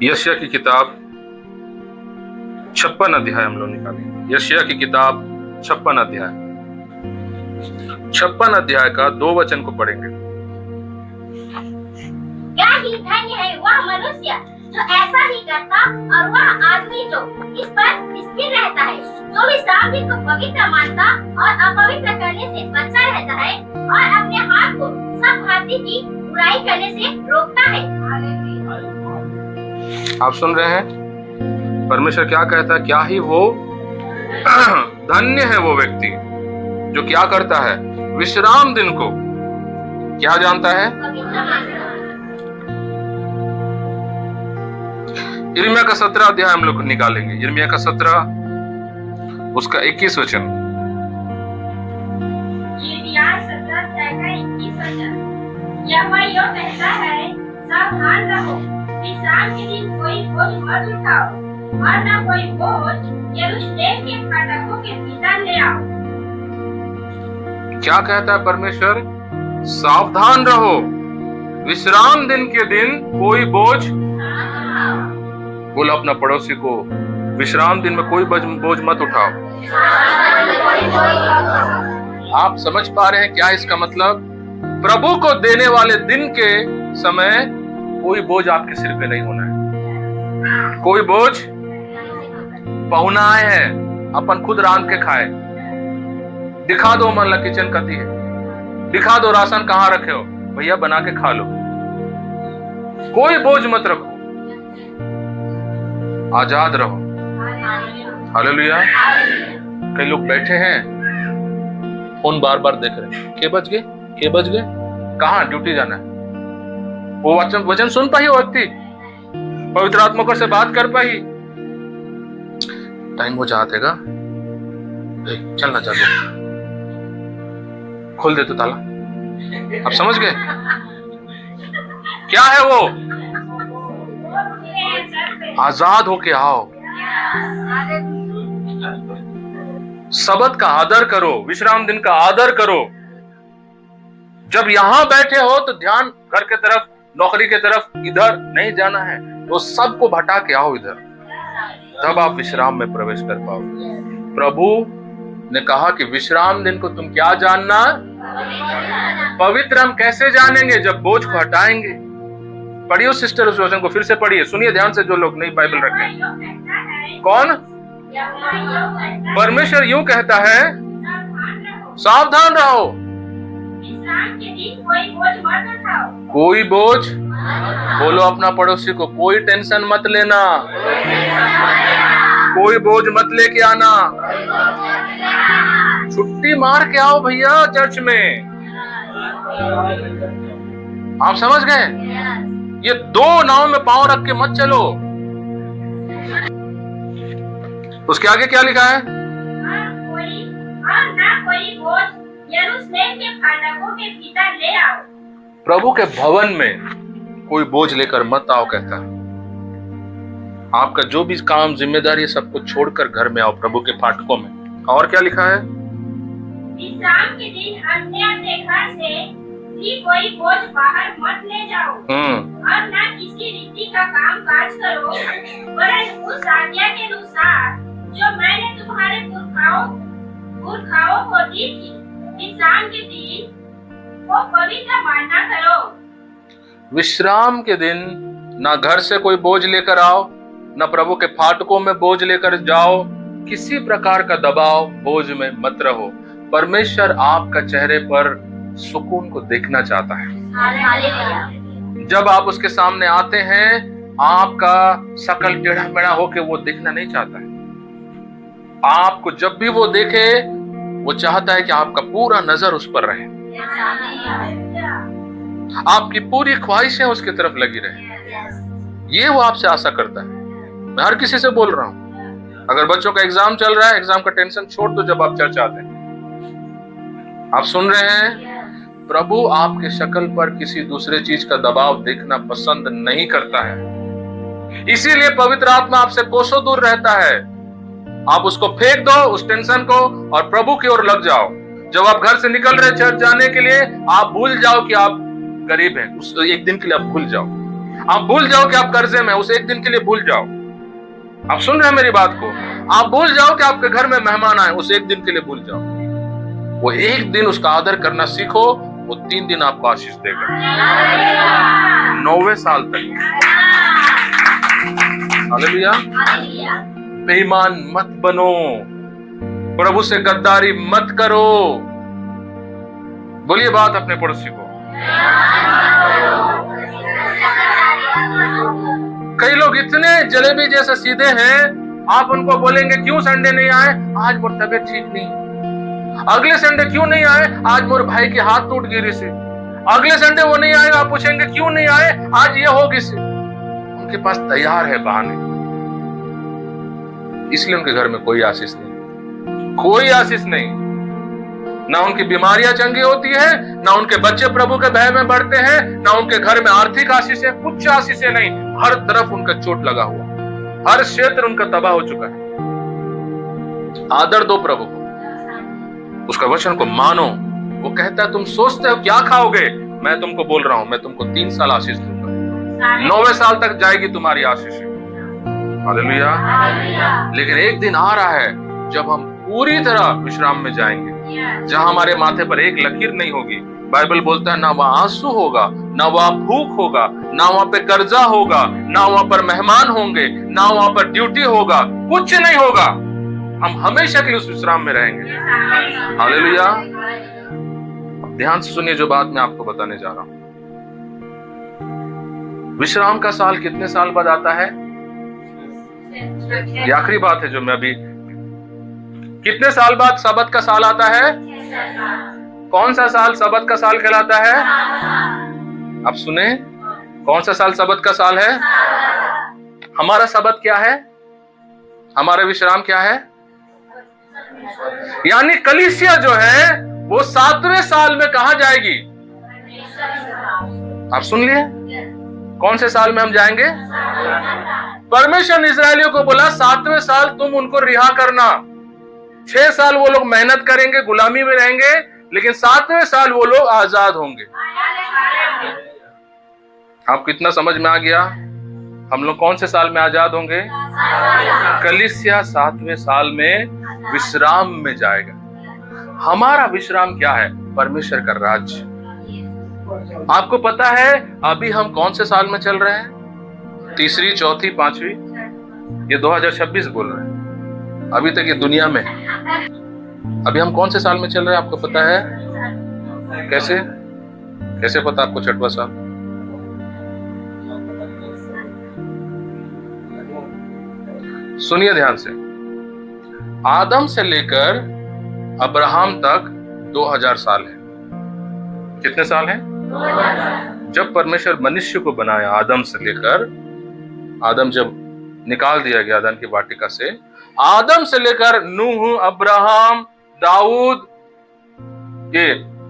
यशिया की किताब 56 अध्याय हम लोग निकालेंगे। यशिया की किताब 56 अध्याय 56 अध्याय का 2 वचन को पढ़ेंगे। क्या ही धन्य है वह मनुष्य जो ऐसा ही करता और वह आदमी जो इस पर स्थिर रहता है, जो विश्राम दिन को पवित्र मानता और अपवित्र करने से बचा रहता है और अपने हाथ को सब भांति की बुराई करने से रोकता है। आप सुन रहे हैं परमेश्वर क्या कहता है? क्या ही वो धन्य है वो व्यक्ति जो क्या करता है? विश्राम दिन को क्या जानता है? यिर्मयाह का 17 अध्याय हम लोग निकालेंगे। यिर्मयाह का 17 उसका 21 वचन। यिर्मयाह 17 अध्याय का 21 वचन। यहोवा यूं कहता है, सावधान रहो, विश्राम के दिन कोई बोझ मत उठाओ और न कोई बोझ यरूशलेम के फाटकों के भीतर ले आओ। क्या कहता है परमेश्वर? सावधान रहो, विश्राम दिन के दिन कोई बोझ। बोलो अपना पड़ोसी को, विश्राम दिन में कोई बोझ मत उठाओ। आप समझ पा रहे हैं क्या इसका मतलब? प्रभु को देने वाले दिन के समय कोई बोझ आपके सिर पे नहीं होना है। कोई बोझ पहुना आए है, अपन खुद रांध के खाए। दिखा दो मन किचन कती है, दिखा दो राशन कहाँ रखे हो, भैया बना के खा लो। कोई बोझ मत रखो, आजाद रहो। हालेलुया। कई लोग बैठे हैं, फोन बार बार देख रहे हैं, के बज गए, कहाँ ड्यूटी जाना है। वो वचन सुन पाई वो व्यक्ति, पवित्र आत्मा से बात कर पाई। टाइम हो जातेगा, चलना चालू, खोल दे तो ताला। आप समझ गए क्या है वो? आजाद होके आओ, सबत का आदर करो, विश्राम दिन का आदर करो। जब यहां बैठे हो तो ध्यान घर के तरफ, नौकरी के तरफ, इधर नहीं जाना है, तो सबको भटा के आओ इधर, तब आप विश्राम में प्रवेश कर पाओगे। प्रभु ने कहा कि विश्राम दिन को तुम क्या जानना? पवित्र। हम कैसे जानेंगे? जब बोझ को हटाएंगे। पढ़िए सिस्टर उस वचन को फिर से पढ़िए, सुनिए ध्यान से जो लोग नहीं बाइबल रखे। कौन? परमेश्वर यूं कहता है, सावधान रहो, कोई बोझ। बोलो अपना पड़ोसी को, कोई टेंशन मत लेना, कोई बोझ मत लेके आना। छुट्टी मार के आओ भैया चर्च में। आप समझ गए? ये दो नाव में पांव रख के मत चलो। उसके आगे क्या लिखा है? कोई बोझ यरूशलेम के फाटकों के भीतर ले आओ। प्रभु के भवन में कोई बोझ लेकर मत आओ कहता है। आपका जो भी काम जिम्मेदारी सब कुछ छोड़कर घर में आओ प्रभु के फाटकों में। और क्या लिखा है? विश्राम के दिन अपने घर से भी कोई बोझ बाहर मत ले जाओ और न किसी रीति का काम काज करो, वरन उस आज्ञा के अनुसार जो मैंने तुम्हारे पुरखाओं को दी थी, विश्राम के दिन को पवित्र मानना करो। विश्राम के दिन ना घर से कोई बोझ लेकर आओ, न प्रभु के फाटकों में बोझ लेकर जाओ। किसी प्रकार का दबाव, बोझ में मत रहो। परमेश्वर आपका चेहरे पर सुकून को देखना चाहता है। जब आप उसके सामने आते हैं, आपका शकल टेढ़ा मेढ़ा होके वो देखना नहीं चाहता है। आपको जब भी वो देखे, वो चाहता है कि आपका पूरा नजर उस पर रहे, आपकी पूरी ख्वाहिशें उसकी तरफ लगी रहे। ये वो आपसे आशा करता है। मैं हर किसी से बोल रहा हूं, अगर बच्चों का एग्जाम चल रहा है, एग्जाम का टेंशन छोड़ दो जब आप चर्च आते हैं। आप सुन रहे हैं? प्रभु आपके शक्ल पर किसी दूसरे चीज का दबाव देखना पसंद नहीं करता है। इसीलिए पवित्र आत्मा आपसे कोसों दूर रहता है। आप उसको फेंक दो, उस टेंशन को, और प्रभु की ओर लग जाओ। जब आप घर से निकल रहे चर्च जाने के लिए, आप भूल जाओ कि आप गरीब हैं। उस एक दिन के लिए आप भूल जाओ। आप भूल जाओ कि आप कर्जे में, उस एक दिन के लिए भूल जाओ। आप सुन रहे हैं मेरी बात को? आप भूल जाओ कि आपके घर में मेहमान आए, उस एक दिन के लिए भूल जाओ। वो एक दिन उसका आदर करना सीखो, वो 3 दिन आपको आशीष देगा 90 साल तक। हालेलुया। हालेलुया। बेईमान मत बनो, प्रभु से गद्दारी मत करो। बोलिए बात अपने पड़ोसी को। कई लोग इतने जलेबी जैसे सीधे हैं, आप उनको बोलेंगे क्यों संडे नहीं आए, आज मोर तबीयत ठीक नहीं। अगले संडे क्यों नहीं आए, आज मोर भाई के हाथ टूट गिरी से। अगले संडे वो नहीं आएगा, आप पूछेंगे क्यों नहीं आए, आज ये हो से। उनके पास तैयार है बहाने, इसलिए उनके घर में कोई आशीष नहीं, कोई आशीष नहीं। ना उनकी बीमारियां चंगी होती है, ना उनके बच्चे प्रभु के भय में बढ़ते हैं, ना उनके घर में आर्थिक आशीष है, कुछ आशीष है नहीं। हर तरफ उनका चोट लगा हुआ, हर क्षेत्र उनका तबाह हो चुका है। आदर दो प्रभु को, उसका वचन को मानो। वो कहता है तुम सोचते हो क्या खाओगे, मैं तुमको बोल रहा हूं, मैं तुमको 3 साल आशीष दूंगा, 9वें साल तक जाएगी तुम्हारी आशीष। हालेलुया। लेकिन एक दिन आ रहा है जब हम पूरी तरह विश्राम में जाएंगे, जहां हमारे माथे पर एक लकीर नहीं होगी। बाइबल बोलता है ना वहां आंसू होगा, ना वहां भूख होगा, ना वहां पे कर्जा होगा, ना वहां पर मेहमान होंगे, ना वहां पर ड्यूटी होगा, कुछ नहीं होगा। हम हमेशा के लिए उस विश्राम में रहेंगे। हालेलुया। अब ध्यान से सुनिए जो बात मैं आपको बताने जा रहा हूं। विश्राम का साल कितने साल बाद आता है? ये आखिरी बात है जो मैं अभी, कितने साल बाद सबत का साल आता है? कौन सा साल सबत का साल कहलाता है? आप सुने, कौन सा साल सबत का साल है? हमारा सबत क्या है? हमारा विश्राम क्या है? यानी कलीसिया जो है वो 7वें साल में कहां जाएगी? आप सुन लिए, कौन से साल में हम जाएंगे? परमेश्वर ने इस्राएलियों को बोला 7वें साल तुम उनको रिहा करना। 6 साल वो लोग मेहनत करेंगे, गुलामी में रहेंगे, लेकिन 7वें साल वो लोग आजाद होंगे। आपको कितना समझ में आ गया? हम लोग कौन से साल में आजाद होंगे? कलीसिया 7वें साल में विश्राम में जाएगा। हमारा विश्राम क्या है? परमेश्वर का राज्य। आपको पता है अभी हम कौन से साल में चल रहे हैं? 3री, 4थी, 5वीं, ये 2026 बोल रहे हैं। अभी तक ये दुनिया में, अभी हम कौन से साल में चल रहे हैं आपको पता है? कैसे कैसे पता आपको 6वां साल? सुनिए ध्यान से, आदम से लेकर अब्राहम तक 2000 साल है। कितने साल है? जब परमेश्वर मनुष्य को बनाया, आदम से लेकर, आदम जब निकाल दिया गया अदन की वाटिका से, आदम से लेकर नूह, अब्राहम, दाऊद, ये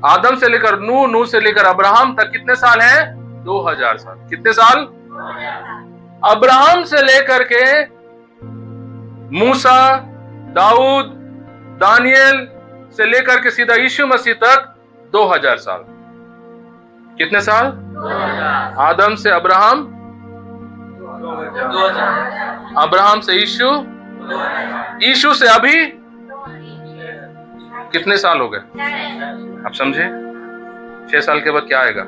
आदम से लेकर नूह, नूह से लेकर अब्राहम तक कितने साल हैं? 2000 साल। कितने साल? अब्राहम से लेकर के मूसा, दाऊद, दानियल से लेकर के सीधा यीशु मसीह तक 2000 साल। कितने साल? 2000। आदम से अब्राहम, 2000। अब्राहम से यीशु, यीशु से अभी कितने साल हो गए? आप समझे? 6 साल के बाद क्या आएगा?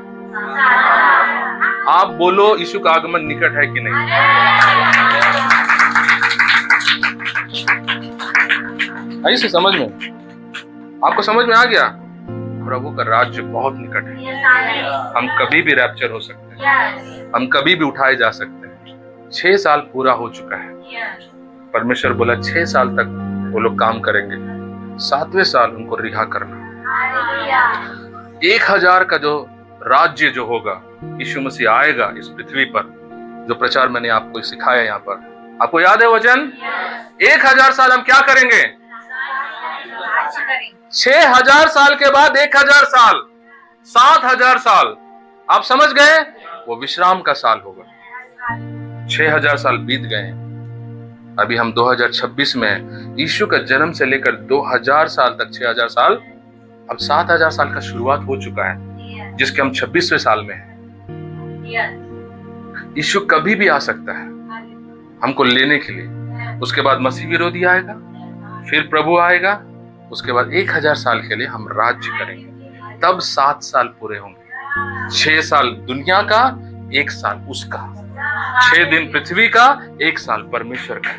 आप बोलो, यीशु का आगमन निकट है कि नहीं? आई से समझ में? आपको समझ में आ गया? प्रभु का राज्य बहुत निकट है। हम कभी भी रैप्चर हो सकते हैं, हम कभी भी उठाए जा सकते हैं। 6 साल पूरा हो चुका है। परमेश्वर बोला 6 साल तक वो लोग काम करेंगे, 7वें साल उनको रिहा करना। 1000 का जो राज्य जो होगा, यीशु मसीह आएगा इस पृथ्वी पर, जो प्रचार मैंने आपको सिखाया यहाँ पर, आपको याद है वचन? 1000 साल हम क्या करेंगे? 6000 साल के बाद 1000 साल, 7000 साल। आप समझ गए? वो विश्राम का साल होगा। 6000 साल बीत गए, अभी हम 2026 में। यीशु का जन्म से लेकर 2000 साल तक 6000 साल, अब 7000 साल का शुरुआत हो चुका है, जिसके हम 26वें साल में हैं। यीशु कभी भी आ सकता है हमको लेने के लिए। उसके बाद मसीह विरोधी आएगा, फिर प्रभु आएगा, उसके बाद 1000 साल के लिए हम राज्य करेंगे। तब 7 साल पूरे होंगे। 6 साल दुनिया का, 1 साल उसका। 6 दिन पृथ्वी का, 1 साल परमेश्वर का।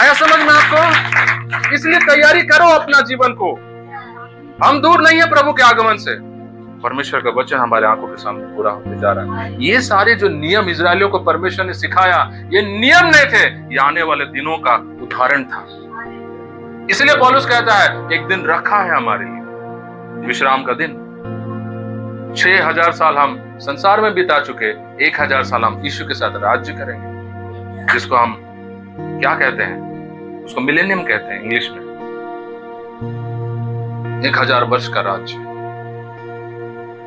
आया समझ में आपको? इसलिए तैयारी करो अपना जीवन को। हम दूर नहीं है प्रभु के आगमन से। परमेश्वर का वचन हमारे आंखों के सामने पूरा होते जा रहा है। ये सारे जो नियम इजरायलियों को परमेश्वर ने सिखाया, ये नियम नहीं थे, ये आने वाले दिनों का उदाहरण था। इसलिए पौलुस कहता है एक दिन रखा है हमारे लिए, विश्राम का दिन। 6000 साल हम संसार में बिता चुके, 1000 साल हम यीशु के साथ राज्य करेंगे, जिसको हम क्या कहते हैं, उसको मिलेनियम कहते हैं इंग्लिश में। 1000 वर्ष का राज्य।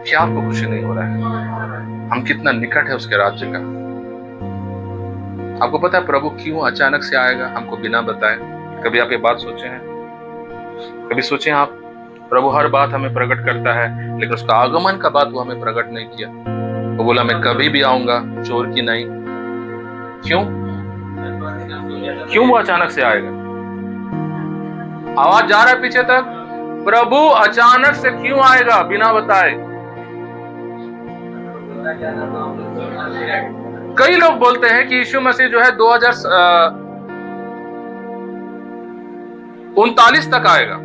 क्या आपको खुशी नहीं हो रहा है? हम कितना निकट है उसके राज्य का। आपको पता है प्रभु क्यों अचानक से आएगा हमको बिना बताए? कभी आप ये बात सोचे हैं? कभी सोचे आप प्रभु हर बात हमें प्रकट करता है, लेकिन उसका आगमन का बात वो हमें प्रकट नहीं किया। वो बोला मैं कभी भी आऊंगा, चोर की नहीं। क्यों वो अचानक से आएगा? आवाज जा रहा है पीछे तक? प्रभु अचानक से क्यों आएगा बिना बताए? कई लोग बोलते हैं कि यीशु मसीह जो है 2039 तक आएगा।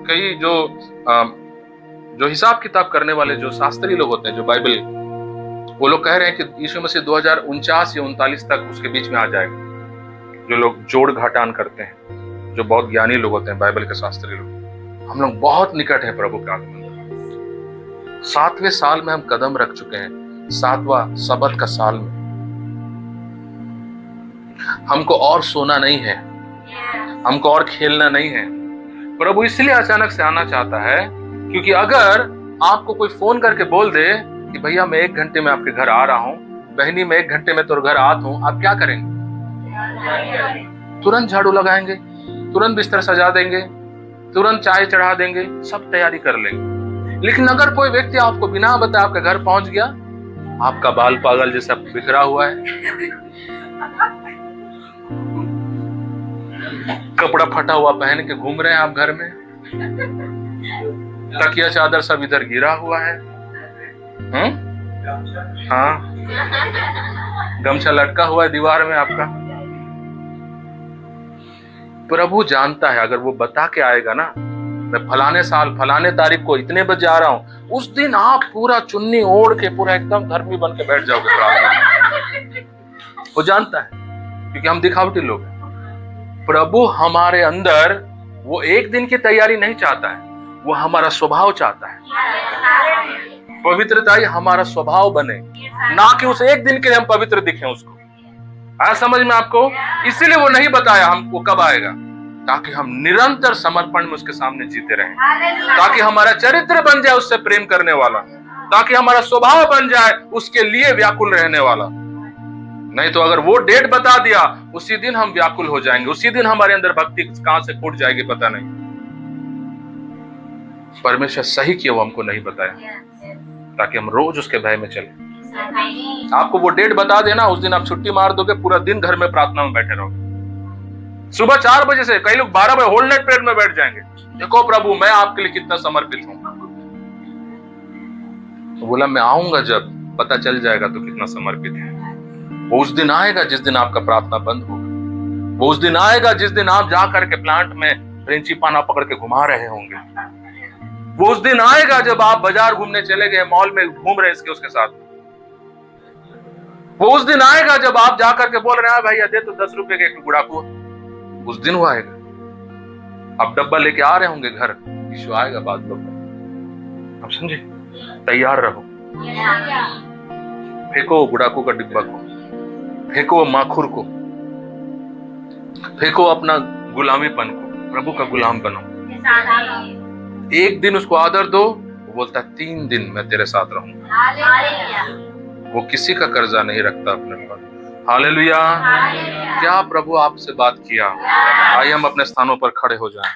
कई जो हिसाब किताब करने वाले जो शास्त्री लोग होते हैं, जो बाइबल, वो लोग कह रहे हैं कि यीशु मसीह 2049 या 39 तक उसके बीच में आ जाएगा। जो लोग जोड़ घटान करते हैं, जो बहुत ज्ञानी लोग होते हैं, बाइबल के शास्त्री लोग, हम लोग बहुत निकट है प्रभु के आगमन। 7वें साल में हम कदम रख चुके हैं, 7वां सबत का साल में। हमको और सोना नहीं है, हमको और खेलना नहीं है। प्रभु इसलिए अचानक से आना चाहता है क्योंकि अगर आपको कोई फोन करके बोल दे कि भैया मैं 1 घंटे में आपके घर आ रहा हूं, बहनी मैं 1 घंटे में तो घर आता हूं, आप क्या करेंगे? तुरंत झाड़ू लगाएंगे, तुरंत बिस्तर सजा देंगे, तुरंत चाय चढ़ा देंगे, सब तैयारी कर लेंगे। लेकिन अगर कोई व्यक्ति आपको बिना बताए आपके घर पहुंच गया, आपका बाल पागल जैसा बिखरा हुआ है, कपड़ा फटा हुआ पहन के घूम रहे हैं आप घर में, तकिया चादर सब इधर गिरा हुआ है, हाँ, गमछा लटका हुआ है दीवार में आपका। प्रभु जानता है अगर वो बता के आएगा ना, मैं फलाने साल फलाने तारीख को इतने बजे आ रहा हूं, उस दिन आप पूरा चुन्नी ओढ़ के पूरा एकदम धर्मी बन के बैठ जाओगे प्रार्थना। वो जानता है क्योंकि हम दिखावटी लोग हैं। प्रभु हमारे अंदर वो 1 दिन की तैयारी नहीं चाहता है, वो हमारा स्वभाव चाहता है। पवित्रता ही हमारा स्वभाव बने, ना कि उस 1 दिन के लिए हम पवित्र दिखें उसको। आया समझ में आपको? इसीलिए वो नहीं बताया हमको कब आएगा, ताकि हम निरंतर समर्पण में उसके सामने जीते रहें, ताकि हमारा चरित्र बन जाए उससे प्रेम करने वाला, ताकि हमारा स्वभाव बन जाए उसके लिए व्याकुल रहने वाला। नहीं तो अगर वो डेट बता दिया, उसी दिन हम व्याकुल हो जाएंगे, उसी दिन हमारे अंदर भक्ति कहां से फूट जाएगी पता नहीं। परमेश्वर सही किया वो हमको नहीं बताया, ताकि हम रोज उसके भय में चले। आपको वो डेट बता देना, उस दिन आप छुट्टी मार दोगे, पूरा दिन घर में प्रार्थना में बैठे रहोगे। सुबह 4 बजे से कई लोग 12 बजे होल नाइट प्रेयर में बैठ जाएंगे, देखो प्रभु मैं आपके लिए कितना समर्पित हूं। तो बोला मैं आऊंगा जब पता चल जाएगा तो कितना समर्पित है। वो उस दिन आएगा जिस दिन आपका प्रार्थना बंद होगा। वो उस दिन आएगा जिस दिन आप जाकर के प्लांट में फ्रेंची पाना पकड़ के घुमा रहे होंगे। वो उस दिन आएगा जब आप बाजार घूमने चले गए, मॉल में घूम रहे इसके उसके साथ। वो उस दिन आएगा जब आप जाकर के बोल रहे हैं भैया दे तो 10 रुपए का एक गुड़ाकू। उस दिन वो आएगा। आप डब्बा लेके आ रहे होंगे घर, यीशु आएगा बाद में। आप समझे? तैयार रहो। फेंको गुड़ाकू का डिब्बा को, फेंको माखुर को, फेंको अपना गुलामीपन को, प्रभु का गुलाम बनो। 1 दिन उसको आदर दो, वो बोलता 3 दिन मैं तेरे साथ रहूंगा। वो किसी का कर्जा नहीं रखता अपने पर। हालेलुया। क्या प्रभु आपसे बात किया? आइए हम अपने स्थानों पर खड़े हो जाएं।